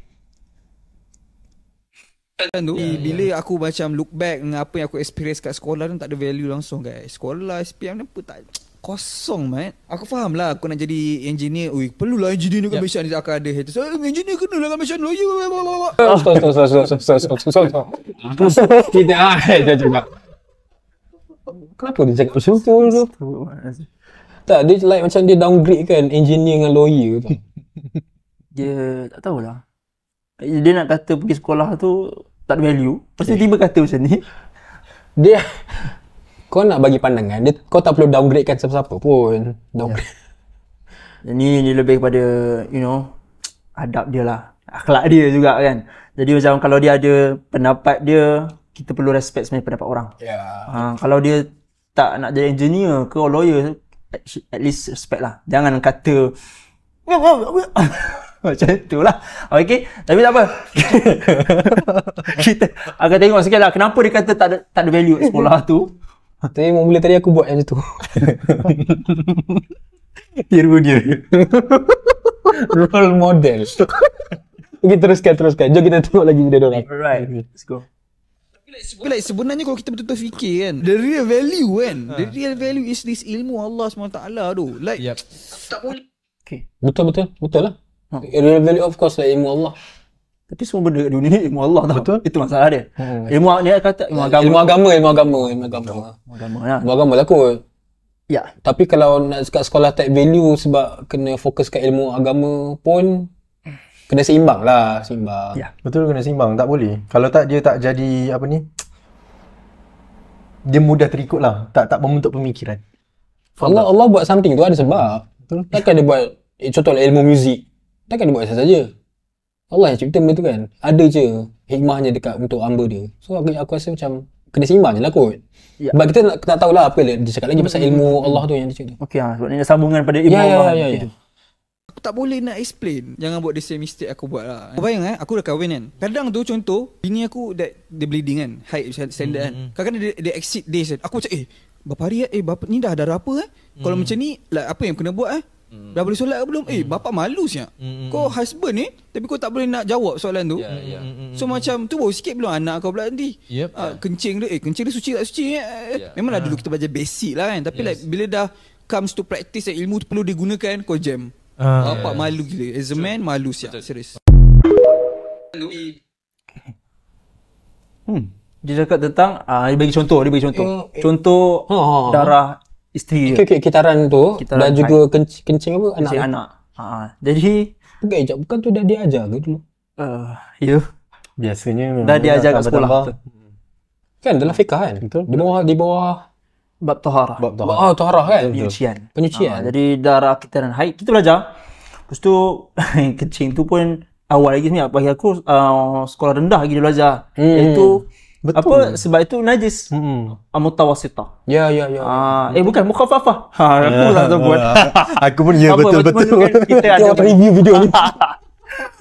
Bila aku macam look back dengan apa yang aku experience kat sekolah tu tak ada value langsung guys. Sekolah SPM ni pun tak kosong man. Aku faham lah aku nak jadi engineer. Ui, perlulah engineer dengan mission ni akan ada haters. Engineer kena lah dengan mission lawyer. Tidak ada juga. Kenapa dia cakap macam tu? Tak, dia like macam dia downgrade kan engineer dengan lawyer tu. Dia tak tahulah. Dia nak kata pergi sekolah tu tak ada value. Lepas tu tiba kata macam ni. Dia kau nak bagi pandangan, kau tak perlu downgrade kan siapa-siapa pun. Downgrade. Dan ni lebih kepada adab dia lah. Akhlak dia juga kan. Jadi macam kalau dia ada pendapat dia, kita perlu respect sebenarnya pendapat orang. Kalau dia tak nak jadi engineer ke lawyer, at least respect lah. Jangan kata macam tu lah. Okay, tapi tak apa. Kita akan tengok sikit lah kenapa dia kata tak ada value kat sekolah tu. Tapi mula tadi aku buat macam tu. Tiru dia. Role model. Okay, teruskan. Jom kita tengok lagi video dorang. Alright, let's go. Like sebenarnya kalau kita betul-betul fikir kan, the real value kan, the real value is this ilmu Allah SWT tu. Like tak boleh. Okay. Betul lah. Real value of course lah ilmu Allah. Tapi semua benda kat dunia ni ilmu Allah tau. Betul. Itu masalah dia. Ilmu dia kata ilmu agama. Ilmu agama. Ya. Ilmu agama lah kot. Ya. Tapi kalau nak cakap sekolah tak value sebab kena fokus kat ilmu agama pun kena seimbang lah. Ya. Betul, kena seimbang. Tak boleh. Kalau tak, dia tak jadi dia mudah terikut lah. Tak membentuk pemikiran. Allah buat something tu ada sebab. Betul. Takkan dia buat contohlah ilmu muzik. Takkan dia buat saja. Allah yang cipta benda tu kan. Ada je hikmahnya dekat untuk hamba dia. So aku rasa macam kena seimbang je lah kot. Ya. Sebab kita nak tahulah apa dia cakap lagi pasal ilmu Allah tu yang dia cakap. Okey sebab ni ada sambungan pada ilmu Allah. Ya. Aku tak boleh nak explain. Jangan buat the same mistake aku buat lah. Kau bayang aku dah kahwin kan. Kadang tu contoh bini aku dia bleeding kan. Height standard kan. Kadang-kadang dia exceed days kan. Aku macam berapa hari bapa ni dah ada apa Kalau macam ni like, apa yang kena buat Dah boleh solat ke belum? Bapak malu siap. Kau husband ni tapi kau tak boleh nak jawab soalan tu. So macam tu baru sikit belum anak kau pula nanti. Kencing dia kencing dia suci tak suci Memanglah dulu kita belajar basic lah kan. Tapi like bila dah comes to practice ilmu tu perlu digunakan, kau jam. Bapak malu gila. As a man malu siap. Serius. Dia cakap tentang dia bagi contoh. Contoh darah isteri dia. Okay, kitaran tu dan juga kencing apa anak. Jadi bukan tu dah dia ajar ke dulu? Ya. Biasanya dah diajar kat sekolah. Kan dalam fiqh kan? Betul. Di bawah bab taharah. Taharah kan? Penyucian. Penyucian. Jadi darah kitaran haid kita belajar Lepas tu kencing tu pun awal lagi ni bagi aku sekolah rendah lagi dia belajar. Iaitu apa sebab itu najis. Mutawassitah. Ya. Bukan mukhaffafah. Aku tak tahu buat. Aku pun ya betul-betul. Kita ada review video ni.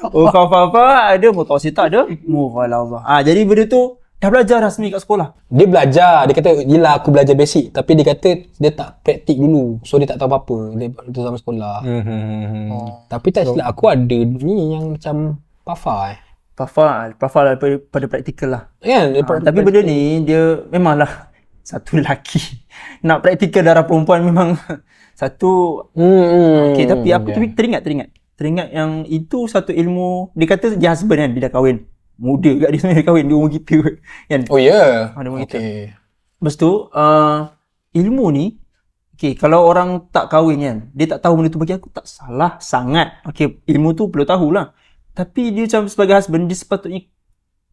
mukhaffafah ada, mutawassitah ada, mughalazah. Jadi benda tu dah belajar rasmi kat sekolah. Dia belajar, dia kata yelah aku belajar basic, tapi dia kata dia tak praktik dulu, so dia tak tahu apa-apa dia zaman sekolah. Tapi tak silap aku ada ni yang macam PAFA Pafal pada praktikal lah. kan. Tapi benda ni dia memanglah satu lelaki nak praktikal darah perempuan memang satu. Okay, tapi aku teringat yang itu satu ilmu. Dia kata dia husband kan, dia dah kahwin. Muda kat dia sebenarnya kahwin, dia umur kita kan. Oh ya. Dia umur kita. Lepas tu ilmu ni, okay, kalau orang tak kahwin kan, dia tak tahu benda tu, bagi aku tak salah sangat. Okay, ilmu tu perlu tahulah. Tapi dia macam sebagai husband, dia sepatutnya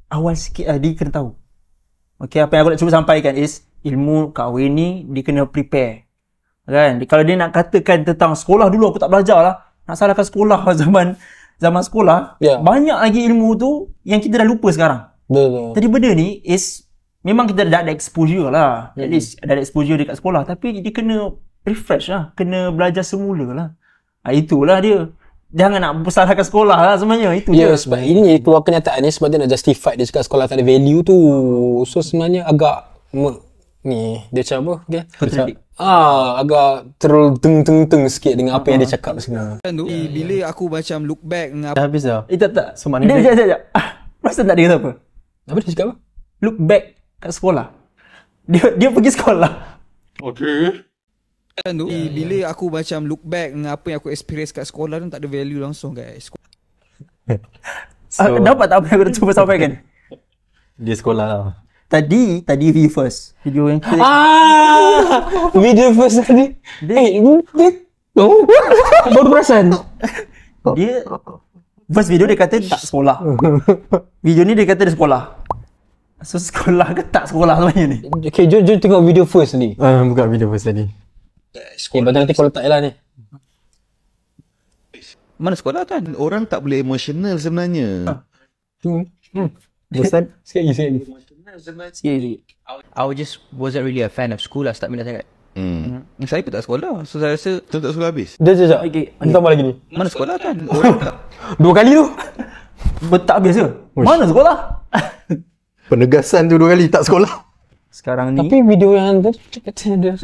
awal sikit dia kena tahu. Okay, apa yang aku nak cuba sampaikan is ilmu kahwin ni dia kena prepare. Kan? Kalau dia nak katakan tentang sekolah dulu aku tak belajar lah, nak salahkan sekolah zaman sekolah, banyak lagi ilmu tu yang kita dah lupa sekarang. Betul. Jadi benda ni is memang kita dah ada exposure lah. At least ada exposure dekat sekolah, tapi dia kena refresh lah, kena belajar semula lah. Itulah dia. Jangan nak bersalahkan sekolah lah sebenarnya. Itu je. Sebab ini keluar kenyataan ni sebab dia nak justify dia cakap sekolah tak ada value tu. So sebenarnya agak ni dia macam apa? Okay. Agak terlalu teng sikit dengan apa yang dia cakap sebenarnya. Bila aku macam look back dengan Dah habis dah. Tak. So maknanya Sekejap. Masa tak dia kata apa? Apa dia cakap apa? Look back kat sekolah. Dia pergi sekolah. bila aku macam look back dengan apa yang aku experience kat sekolah tu tak ada value langsung guys. Dapat tak apa yang aku dah cuba sampaikan? dia sekolah lah. Tadi video first. Video yang kita Video first tadi. Baru perasan. dia first video dia kata tak sekolah. Video ni dia kata dia sekolah. So sekolah ke tak sekolah sebenarnya ni? Okay, jom tengok video first ni. Buka video first tadi. Lepas nanti kau letak je lah ni. Mana sekolah kan? Orang tak boleh emotional sebenarnya. Bosan? Sikit lagi. Sikit. I wasn't really a fan of school lah, start minat sangat. Saya pun tak sekolah, so saya rasa Tak sekolah habis. Sekejap. Okay. Kita tambah lagi ni. mana sekolah kan? Orang tak. 2 kali tu. Tak habis ke? Mana sekolah? Penegasan tu 2 kali tak sekolah. Sekarang ni Tapi video yang ada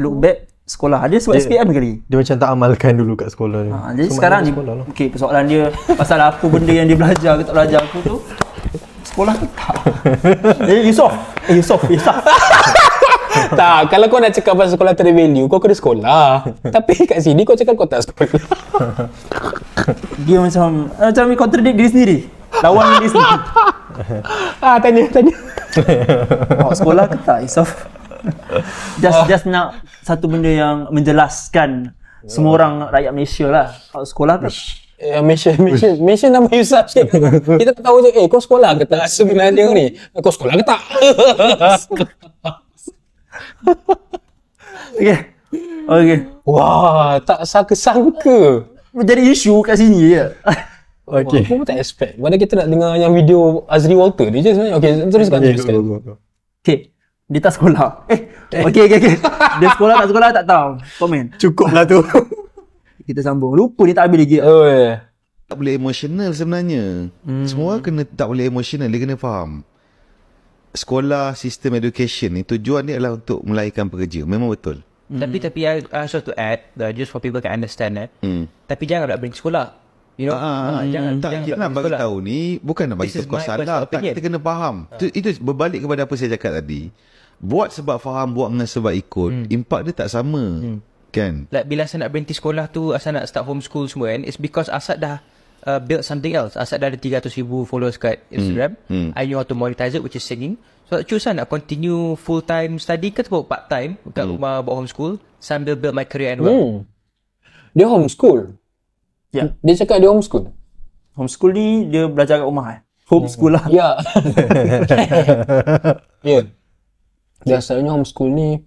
look back sekolah. Dia sebab SPM kali. Dia macam tak amalkan dulu kat sekolah ni. Jadi So, sekarang ni sekolah lah. okey, persoalan dia pasal apa benda yang dia belajar ke tak belajar aku tu. Sekolah ke tak? Yusof. Tak, kalau kau nak cakap pasal sekolah tak ada value, kau kena sekolah. Tapi kat sini kau cakap kau tak sekolah. Dia macam contradict diri sendiri. Lawan diri sendiri. Tanya. Sekolah ke tak, Yusof? Just nak satu benda yang menjelaskan semua orang rakyat Malaysia lah. Sekolah ke? Mention nama Yusuf sikit. Kita tak tahu je, kau sekolah ke tak sebenarnya ni? Kau sekolah ke tak? Okay. Wah, tak sangka-sangka. Menjadi isu kat sini je. Okay. Aku pun tak expect. Padahal kita nak dengar yang video Azri Walter ni je sebenarnya. Okay, teruskan. Okay. Dia tak sekolah. Okay. Dia sekolah tak sekolah tak tahu. Komen. Cukup lah tu. Kita sambung. Lupa dia tak habis lagi. Tak boleh emotional sebenarnya. Semua orang kena tak boleh emotional. Dia kena faham. Sekolah, sistem education ni tujuan dia adalah untuk melahirkan pekerja. Memang betul. Tapi I also to add, just for people can understand tapi jangan nak bring sekolah. You know, jangan nak bagi tahu ni bukan nak bagi tahu kau salah. Tak, kita kena faham. Itu berbalik kepada apa saya cakap tadi. Buat sebab faham, buat dengan sebab ikut. Impak dia tak sama. Kan? Like bila Asad nak berhenti sekolah tu, Asad nak start homeschool semua kan, it's because Asad dah build something else. Asad dah ada 300,000 followers kat Instagram. I know how to monetize it, which is singing. So choose nak continue full time study ke atau part time kat rumah buat homeschool sambil build my career and well. Dia homeschool? Ya. Dia cakap dia homeschool? Homeschool ni dia belajar kat rumah homeschool lah. Ya. Ya. Biasanya homeschool ni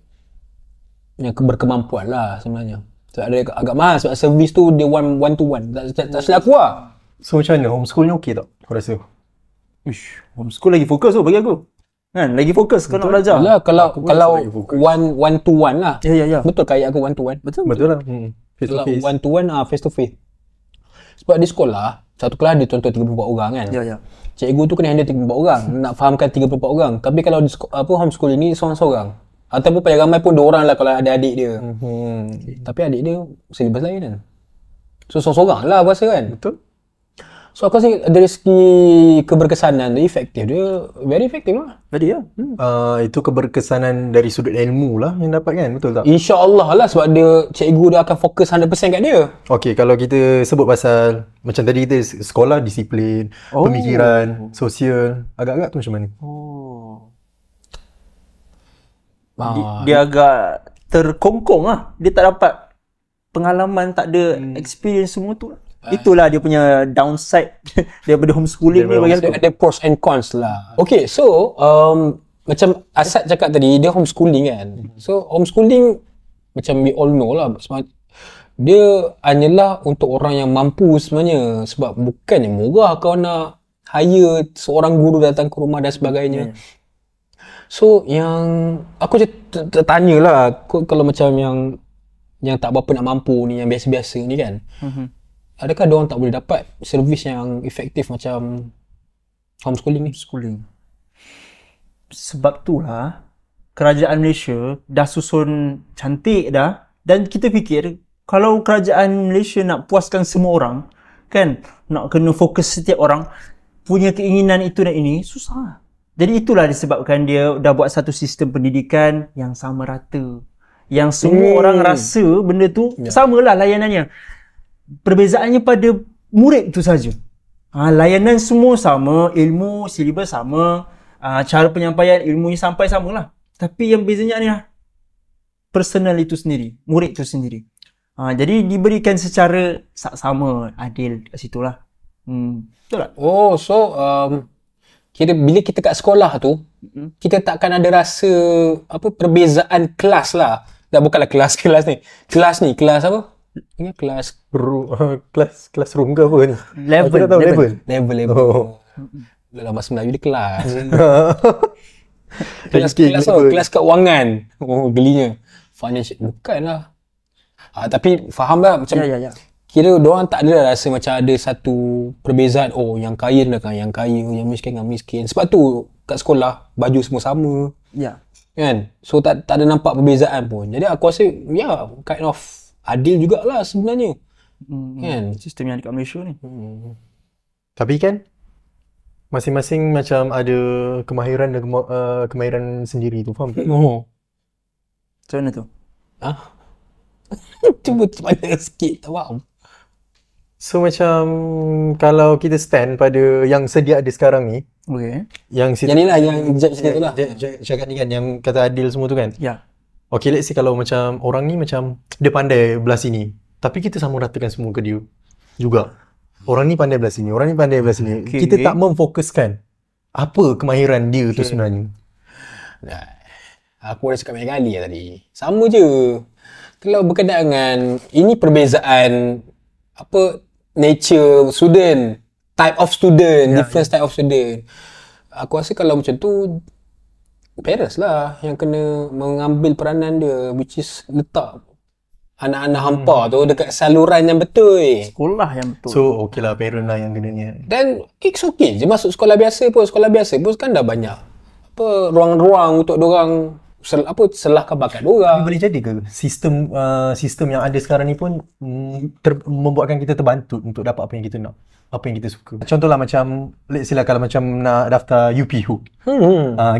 yang berkemampuan lah sebenarnya. Sebab ada agak mahal sebab servis tu dia one to one. Tak silap aku lah. So macam mana? Homeschool ni okey tak? Kau rasa? Ish, homeschool lagi fokus tu bagi aku. Kan, lagi fokus kau nak belajar. Yalah, kalau one to one lah. Ya. Betul kayak aku one to one. Betul. Betul lah. Face to Kalau face. one to one face to face. Sebab di sekolah, satu kelas dia tuan-tuan 34 orang kan. Ya. Cikgu tu kena handle 34 orang, nak fahamkan 34 orang. Tapi kalau di homeschool ni seorang-seorang. Ataupun paling ramai pun 2 orang lah kalau ada adik dia. Tapi adik dia silibus lain kan. So seorang-seorang lah aku rasa kan. Betul. So aku rasa dari segi keberkesanan dia, efektif dia, very efektif lah. Tadi ya. Itu keberkesanan dari sudut ilmu lah yang dapat kan, betul tak? InsyaAllah lah sebab dia, cikgu dia akan fokus 100% kat dia. Okey, kalau kita sebut pasal macam tadi kita sekolah, disiplin, pemikiran, sosial, agak-agak tu macam mana? Dia agak terkongkong lah. Dia tak dapat pengalaman, tak ada experience semua tu. Itulah dia punya downside daripada homeschooling ni bagi aku. Ada pros and cons lah. Okay, so macam Asad cakap tadi, dia homeschooling kan. So homeschooling macam we all know lah, sebab dia hanyalah untuk orang yang mampu sebenarnya. Sebab bukannya murah kau nak hire seorang guru datang ke rumah dan sebagainya. So yang aku tertanya lah, kalau macam yang tak berapa nak mampu ni, yang biasa-biasa ni kan, adakah diorang tak boleh dapat servis yang efektif macam homeschooling ni? Sebab itulah kerajaan Malaysia dah susun cantik dah, dan kita fikir kalau kerajaan Malaysia nak puaskan semua orang kan, nak kena fokus setiap orang punya keinginan itu dan ini, susah. Jadi itulah disebabkan dia dah buat satu sistem pendidikan yang sama rata, yang semua orang rasa benda tu samalah layanannya. Perbezaannya pada murid tu saja. Layanan semua sama, ilmu, silibus sama, cara penyampaian ilmunya sampai samalah. Tapi yang bezanya ni lah personal itu sendiri, murid tu sendiri. Jadi diberikan secara sama, adil kat situlah. Betul tak? Oh, so kira bila kita kat sekolah tu, kita takkan ada rasa perbezaan kelas lah. Dah bukanlah kelas ni. Kelas apa? Ingat Kelas room ke apa ni? Level. Dalam bahasa Melayu dia kelas. Kelas keuangan. Oh, gelinya. Financial. Bukanlah. Tapi faham lah macam kira diorang tak ada rasa macam ada satu perbezaan. Oh, yang kaya dengan yang kaya, yang miskin dengan miskin. Sebab tu kat sekolah baju semua sama. Ya. Kan? So tak ada nampak perbezaan pun. Jadi aku rasa kind of adil jugalah sebenarnya. Kan? Sistem yang dekat Malaysia ni. Tapi kan masing-masing macam ada kemahiran dan kemahiran sendiri tu, faham tak? Macam mana tu? Cuba mana sikit, tak faham. So macam kalau kita stand pada yang sedia ada sekarang ni, yang ni lah, yang macam tu lah. Cakap ni kan, yang kata adil semua tu kan? Ya. Okay, let's say kalau macam orang ni macam dia pandai belah sini, tapi kita sama ratakan semua ke dia juga. Orang ni pandai belah sini, orang ni pandai belah sini. Kita tak memfokuskan apa kemahiran dia tu sebenarnya. Aku dah cakap banyak kali tadi. Sama je. Kalau berkenaan dengan ini perbezaan nature student, type of student, different type of student. Aku rasa kalau macam tu parents lah yang kena mengambil peranan dia, which is letak anak-anak hampa tu dekat saluran yang betul. Sekolah yang betul. So okey lah, parent lah yang kena ni. Dan it's okay je masuk sekolah biasa pun. Sekolah biasa pun kan dah banyak ruang-ruang untuk diorang selahkan bakat diorang. Boleh jadi ke sistem yang ada sekarang ni pun membuatkan kita terbantu untuk dapat apa yang kita nak, apa yang kita suka. Contohlah macam let's say lah, kalau macam nak daftar UPU.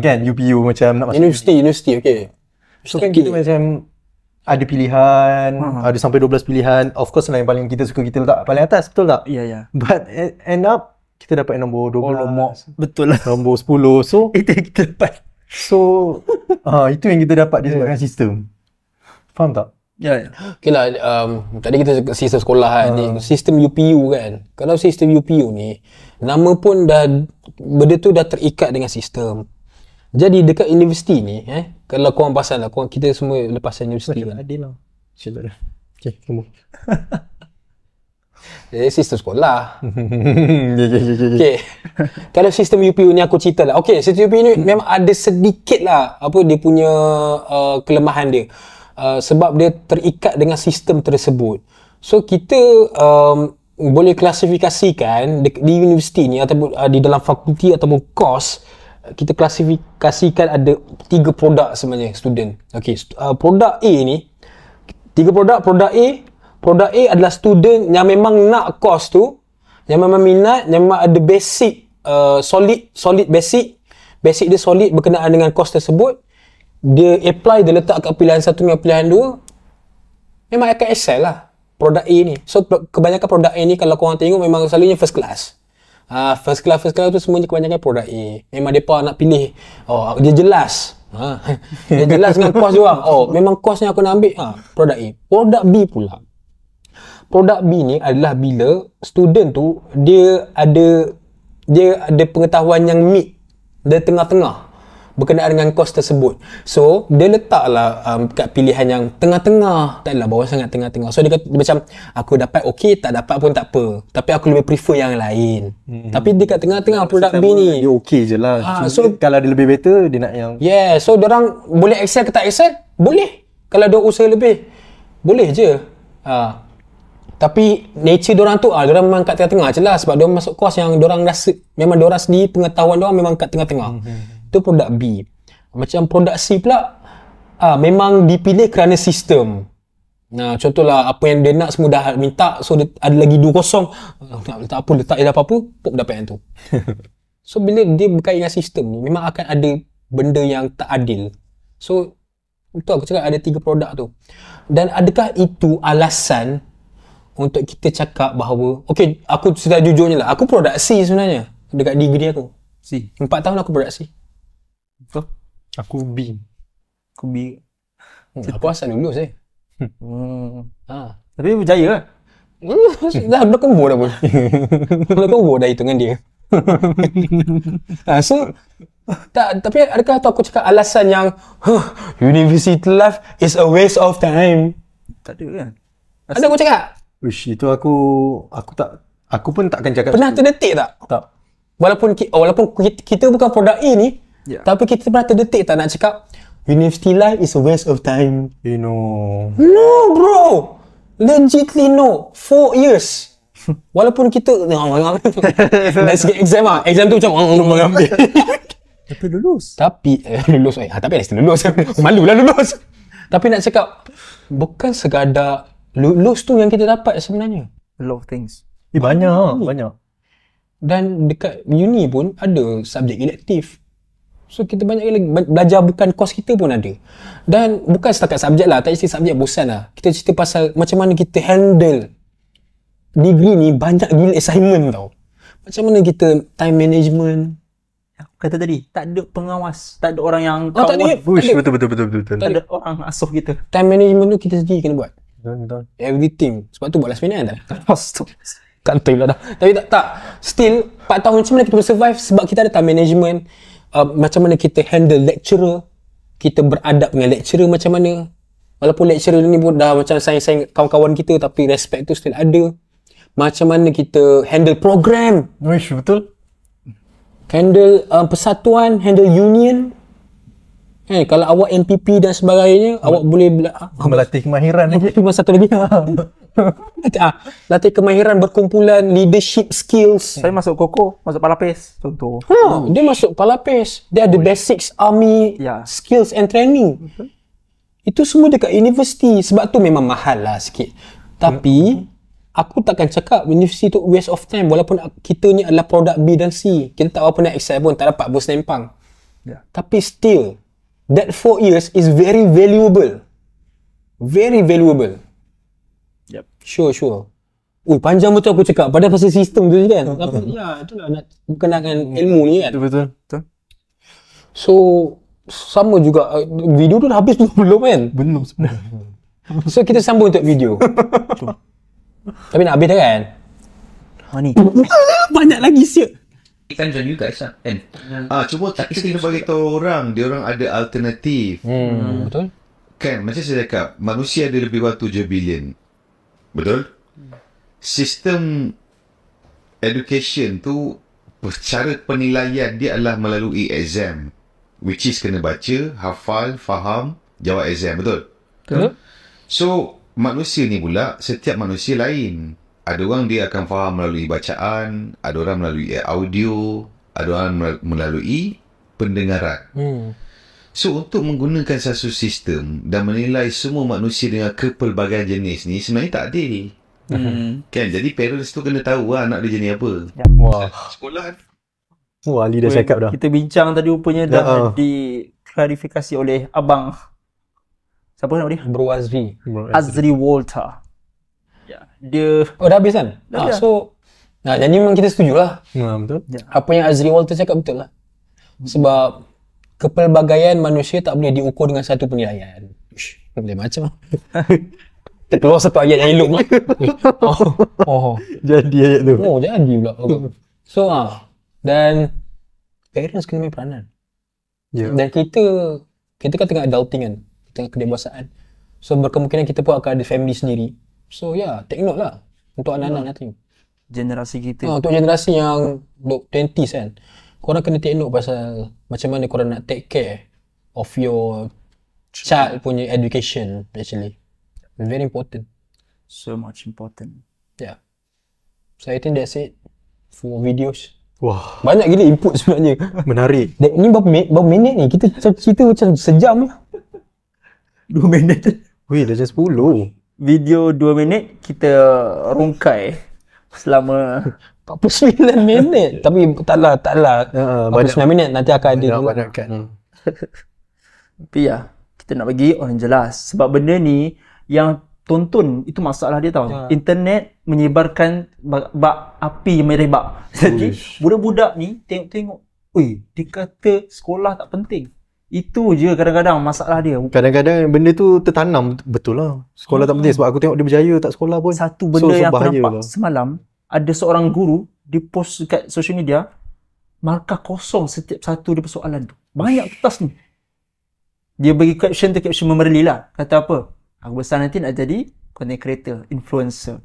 Kan UPU macam nak masuk universiti, okey. So kan kita macam ada pilihan, ada sampai 12 pilihan. Of course lah yang paling kita suka kita letak paling atas, betul tak? Ya. But end up kita dapat nombor 12. Betul lah. Nombor 10. So itu yang kita dapat. So itu yang kita dapat disebabkan sistem. Faham tak? Ya. Okay lah, tadi kita cakap sistem sekolah kan, sistem UPU kan. Kalau sistem UPU ni, nama pun dah, benda tu dah terikat dengan sistem. Jadi dekat universiti ni, kalau korang pasal lah, kita semua lepasan universiti kan. Adil lah. Okay, tunggu. Sistem sekolah. Okay. Kalau sistem UPU ni aku cerita lah. Okay, sistem UPU ni memang ada sedikit lah apa dia punya kelemahan dia. Sebab dia terikat dengan sistem tersebut. So kita boleh klasifikasikan di universiti ni ataupun di dalam fakulti ataupun course, kita klasifikasikan ada 3 produk sebenarnya student. Okay, produk A ni 3 produk. Produk A adalah student yang memang nak course tu, yang memang minat, yang memang ada basic solid basic dia solid berkenaan dengan course tersebut. Dia apply, dia letak kat pilihan 1 dengan pilihan 2, memang akan excel lah produk A ni. So kebanyakan produk A ni kalau korang tengok memang selalunya first class. First class tu semuanya kebanyakan produk A. Memang mereka nak pilih, dia jelas. Dia jelas dengan course dia orang. Memang course yang aku nak ambil, produk A. Produk B pula. Produk B ni adalah bila student tu dia ada pengetahuan yang mid, dia tengah-tengah berkenaan dengan course tersebut. So dia letaklah kat pilihan yang tengah-tengah, taklah bawah sangat tengah-tengah. So dia macam aku dapat okey, tak dapat pun tak apa, tapi aku lebih prefer yang lain. Tapi dia kat tengah-tengah produk B ni dia okey je lah. So kalau dia lebih better dia nak yang so diorang boleh excel ke tak excel? Boleh. Kalau dia usaha lebih boleh je. Tapi nature diorang tu diorang memang kat tengah-tengah je lah. Sebab diorang masuk course yang diorang rasa memang diorang sendiri pengetahuan diorang memang kat tengah-tengah. Itu produk B. Macam produk C pula memang dipilih kerana sistem. Contohlah apa yang dia nak semua dah minta, so dia ada lagi 2 kosong, tak apa, letak je apa-apa, pop dapat yang tu. So bila dia berkait dengan sistem ni memang akan ada benda yang tak adil. So itu aku cakap ada 3 produk tu. Dan adakah itu alasan untuk kita cakap bahawa okay, aku sudah jujurnya lah, aku produk C sebenarnya dekat degree aku. C. 4 tahun aku produk C. Betul? aku B. Aku B. Apa asal lulus Tapi berjaya lah. Dah combo dah pun. Dah combo dah hitungan dia. So tapi adakah tu aku cakap alasan yang university life is a waste of time? Tak ada kan? Ada aku cakap? Uish, itu aku pun takkan cakap. Pernah terdetik tak? Tak. Walaupun kita bukan produk A ni, tapi kita pernah terdetik tak nak cakap university life is a waste of time? No bro, legitly no. 4 years. Walaupun kita dah sikit exam exam tu macam ambil. Tapi lulus. Lulus. Tapi ada still lulus. Malulah lulus. Tapi nak cakap bukan sekadar lulus tu yang kita dapat sebenarnya. A lot of things. Banyak. Dan dekat uni pun ada subjek elektif. So kita banyak lagi belajar bukan course kita pun ada. Dan bukan setakat subjek lah, tak cerita subjek bosan lah. Kita cerita pasal macam mana kita handle degree ni, banyak gila assignment tau. Macam mana kita time management. Aku kata tadi, tak ada pengawas, tak ada orang yang tak ada. Betul. Tak ada orang asuh kita. Time management tu kita sendiri kena buat. Betul. Everything. Sebab tu buat last minute dah. Kantai pula dah. Tapi tak. Still, 4 tahun macam mana kita boleh survive sebab kita ada time management. Macam mana kita handle lecturer. Kita beradab dengan lecturer macam mana. Walaupun lecturer ni pun dah macam sayang-sayang kawan-kawan kita, tapi respect tu still ada. Macam mana kita handle program. Uish, betul. Handle persatuan, handle union. Kalau awak NPP dan sebagainya, awak boleh Melatih kemahiran lagi. Satu lagi. Latih kemahiran berkumpulan, leadership skills. Saya masuk Koko, masuk Palapis contoh. Dia masuk Palapis. Dia ada basics army skills and training. Itu semua dekat universiti. Sebab tu memang mahal lah sikit. Tapi aku takkan cakap universiti tu waste of time. Walaupun kita ni adalah produk B dan C. Kita tak apa nak excel pun, tak dapat pun senempang. Tapi still, that 4 years is very valuable. Very valuable. Yep. Sure. Panjang betul aku cakap. Padahal pasal sistem tu kan. Tapi itulah nak berkenaan dengan ilmu ni kan. Betul. So, sama juga. Video tu dah habis belum kan? Belum sebenarnya. So, kita sambung untuk video. Tapi nak habis dah kan? Ni. Banyak lagi siap. Depends on you guys lah kan. Cuma kita kena bagi tahu orang, dia orang ada alternatif. Betul. Kan macam saya cakap, manusia ada lebih kurang 7 bilion. Betul? Sistem education tu, cara penilaian dia adalah melalui exam, which is kena baca, hafal, faham, jawab exam. Betul? Betul. So manusia ni pula, setiap manusia lain. Ada orang dia akan faham melalui bacaan, ada orang melalui audio, ada orang melalui pendengaran. So untuk menggunakan satu sistem dan menilai semua manusia dengan kepelbagaian jenis ni sebenarnya tak adil. Kan? Jadi parents tu kena tahu anak dia jenis apa. Wah. Sekolah Wah, Ali dah cakap dah. Kita bincang tadi rupanya dah diklarifikasi oleh Abang. Siapa nama dia? Bro Azri. Azri Walter. Ya, dia Oh, dah habis kan? Dah. So, jadi memang kita setuju lah. Betul. Apa yang Azri Walter cakap betul lah. Sebab kepelbagaian manusia tak boleh diukur dengan satu penilaian. Uish, boleh macam. Terkeluar satu ayat yang elok lah. Jadi ayat tu. Oh, jadi pula. So, dan parents kena main peranan. Ya. Dan kita kan tengah adulting kan. Tengah kedewasaan. So, berkemungkinan kita pun akan ada family sendiri. So, take note lah. Untuk anak-anak nanti. generasi kita. Untuk generasi yang 20s kan, korang kena take note pasal macam mana korang nak take care of your child punya education actually. Very important. So much important. Yeah. So I think that's it for videos. Wah, Banyak gila input sebenarnya. menarik. Dan ni berapa minit ni? Kita cerita macam sejam lah. 2 minit. Weh, dah jam 10. Video 2 minit kita rungkai selama 49 minit. Tapi taklah 49 minit nanti akan ada juga. Banyak kan. tapi ya, kita nak bagi orang jelas sebab benda ni yang tonton itu masalah dia tau. Internet menyebarkan bak api yang merebak. Jadi budak-budak ni tengok-tengok, oi, dia kata sekolah tak penting. Itu je kadang-kadang masalah dia. Kadang-kadang benda tu tertanam. Betul lah. Sekolah tak penting sebab aku tengok dia berjaya tak sekolah pun. Satu benda yang aku bahaya nampak lah. semalam, ada seorang guru dia post dekat social media markah kosong setiap satu dia persoalan tu. Banyak kertas ni. Dia bagi caption tu, caption memerli lah. Kata apa? Aku besar nanti nak jadi content creator, influencer.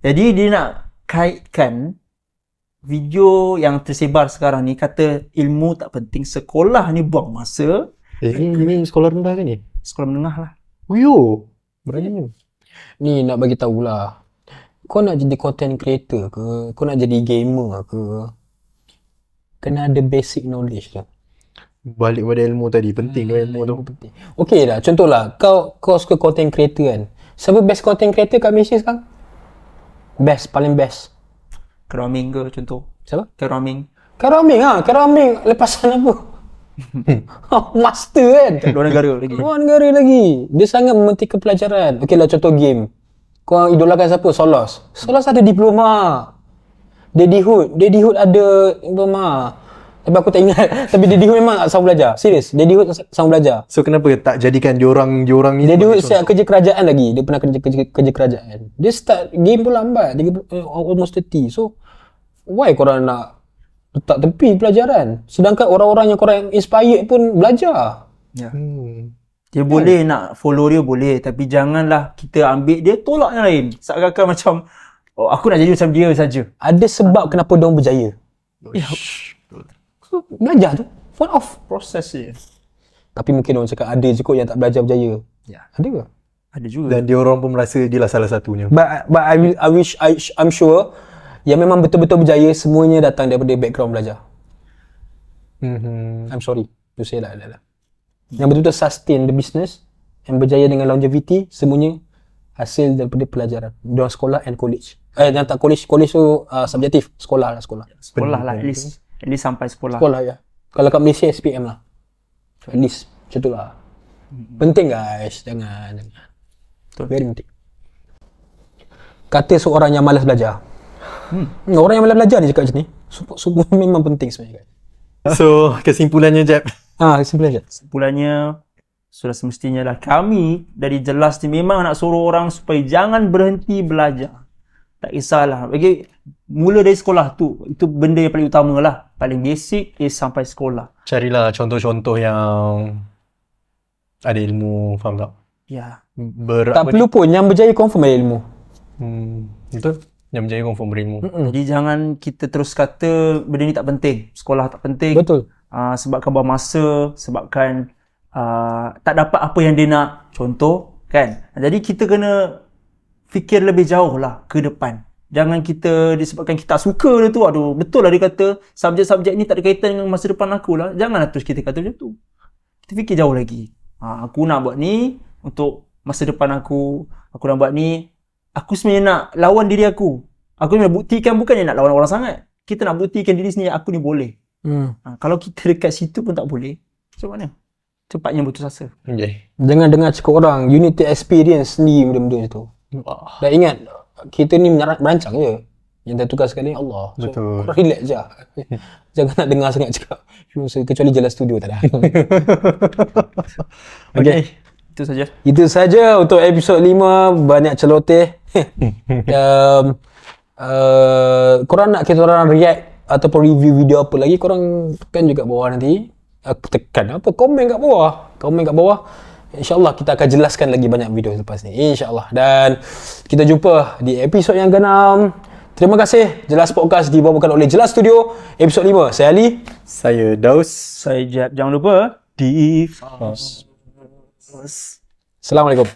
Jadi dia nak kaitkan video yang tersebar sekarang ni, kata ilmu tak penting, sekolah ni buang masa. Ini sekolah rendah kan ni? Sekolah menengah lah. Uyo, berani. Ni nak bagi tahulah. Kau nak jadi content creator ke? Kau nak jadi gamer ke? Kena ada basic knowledge tu. Balik pada ilmu tadi, penting kan ilmu tu. Okey lah, contohlah kau suka content creator kan. Siapa best content creator kat Malaysia sekarang? Best, paling best. Keraming ke contoh? Siapa? Keraming. Keraming lepasan apa? Master kan? Luar negara lagi. Luar negara lagi. Dia sangat mementingkan pelajaran. Okey lah, contoh game. Kau idolakan siapa? Solos ada diploma. Daddy Hood ada diploma. Tapi aku tak ingat. Tapi Daddy Hood memang sama belajar. Serius, Daddy Hood sama belajar. So kenapa tak jadikan diorang ni? Daddy Hood siap kerja kerajaan lagi. Dia pernah kerja kerajaan. Dia start game pun lambat. Dia almost 30. So, why korang nak letak tepi pelajaran? Sedangkan orang-orang yang korang inspired pun belajar. Ya. Dia boleh nak follow dia boleh, tapi janganlah kita ambil dia tolak yang lain. Seakan-akan macam aku nak jadi macam dia saja. Ada sebab kenapa diorang berjaya. So, belajar tu. Fun off. Proses dia. Tapi mungkin orang cakap ada je kot yang tak belajar berjaya. Ya. Ada ke? Ada juga. Dan diorang pun merasa dia lah salah satunya. But I'm sure yang memang betul-betul berjaya semuanya datang daripada background belajar. I'm sorry to say that. Yang betul-betul sustain the business, yang berjaya dengan longevity, semuanya hasil daripada pelajaran. Diorang sekolah and college. Yang tak college tu subjektif. Sekolah lah. Sekolah lah, at least sampai sekolah. Sekolah ya. Kalau kat Malaysia SPM lah. So, at least macam tu lah. Penting guys, jangan. Very penting. Kata seorang yang malas belajar. Orang yang malas belajar ni cakap macam ni. Semua memang penting sebenarnya guys. So kesimpulannya Jeb. Kesimpulan je. Kesimpulannya sudah semestinya lah kami dari Jelas ni memang nak suruh orang supaya jangan berhenti belajar. Tak kisahlah. Bagi mula dari sekolah tu, itu benda yang paling utama lah. Paling basic is sampai sekolah. Carilah contoh-contoh yang ada ilmu, faham tak? Ya. Tak perlu pun yang berjaya confirm ada ilmu. Betul. Yang menjadi confirm brainmu. Jadi jangan kita terus kata benda ni tak penting. Sekolah tak penting. Betul. Sebabkan buang masa, sebabkan tak dapat apa yang dia nak. Contoh, kan? Jadi kita kena fikir lebih jauh lah ke depan. Jangan kita disebabkan kita tak suka dia tu, aduh betul lah dia kata subjek-subjek ni tak ada kaitan dengan masa depan aku lah. Janganlah terus kita kata macam tu. Kita fikir jauh lagi. Aku nak buat ni untuk masa depan aku. Aku nak buat ni. Aku sebenarnya nak lawan diri aku. Aku nak buktikan, bukannya nak lawan orang sangat. Kita nak buktikan diri sendiri aku ni boleh. Kalau kita dekat situ pun tak boleh, macam mana? Cepatnya putus asa. Jangan dengar cakap orang. You need to experience sendiri benda-benda tu. Dan ingat, kita ni merancang je. Yang dah tukar sekali Allah. So, Betul. korang relax je. Jangan nak dengar sangat cakap. Kecuali Jelas Studio tak ada. Okay. Itu saja. Itu saja untuk episod 5. Banyak celoteh. Korang nak kita orang react ataupun review video apa lagi, korang tekan juga bawah nanti. Tekan apa? Komen kat bawah. InsyaAllah kita akan jelaskan lagi banyak video lepas ni. InsyaAllah. Dan kita jumpa di episod yang ke-6. Terima kasih. Jelas Podcast dibawakan oleh Jelas Studio. Episod 5. Saya Ali. Saya Daus. Saya Jeb. Jangan lupa di Assalamualaikum.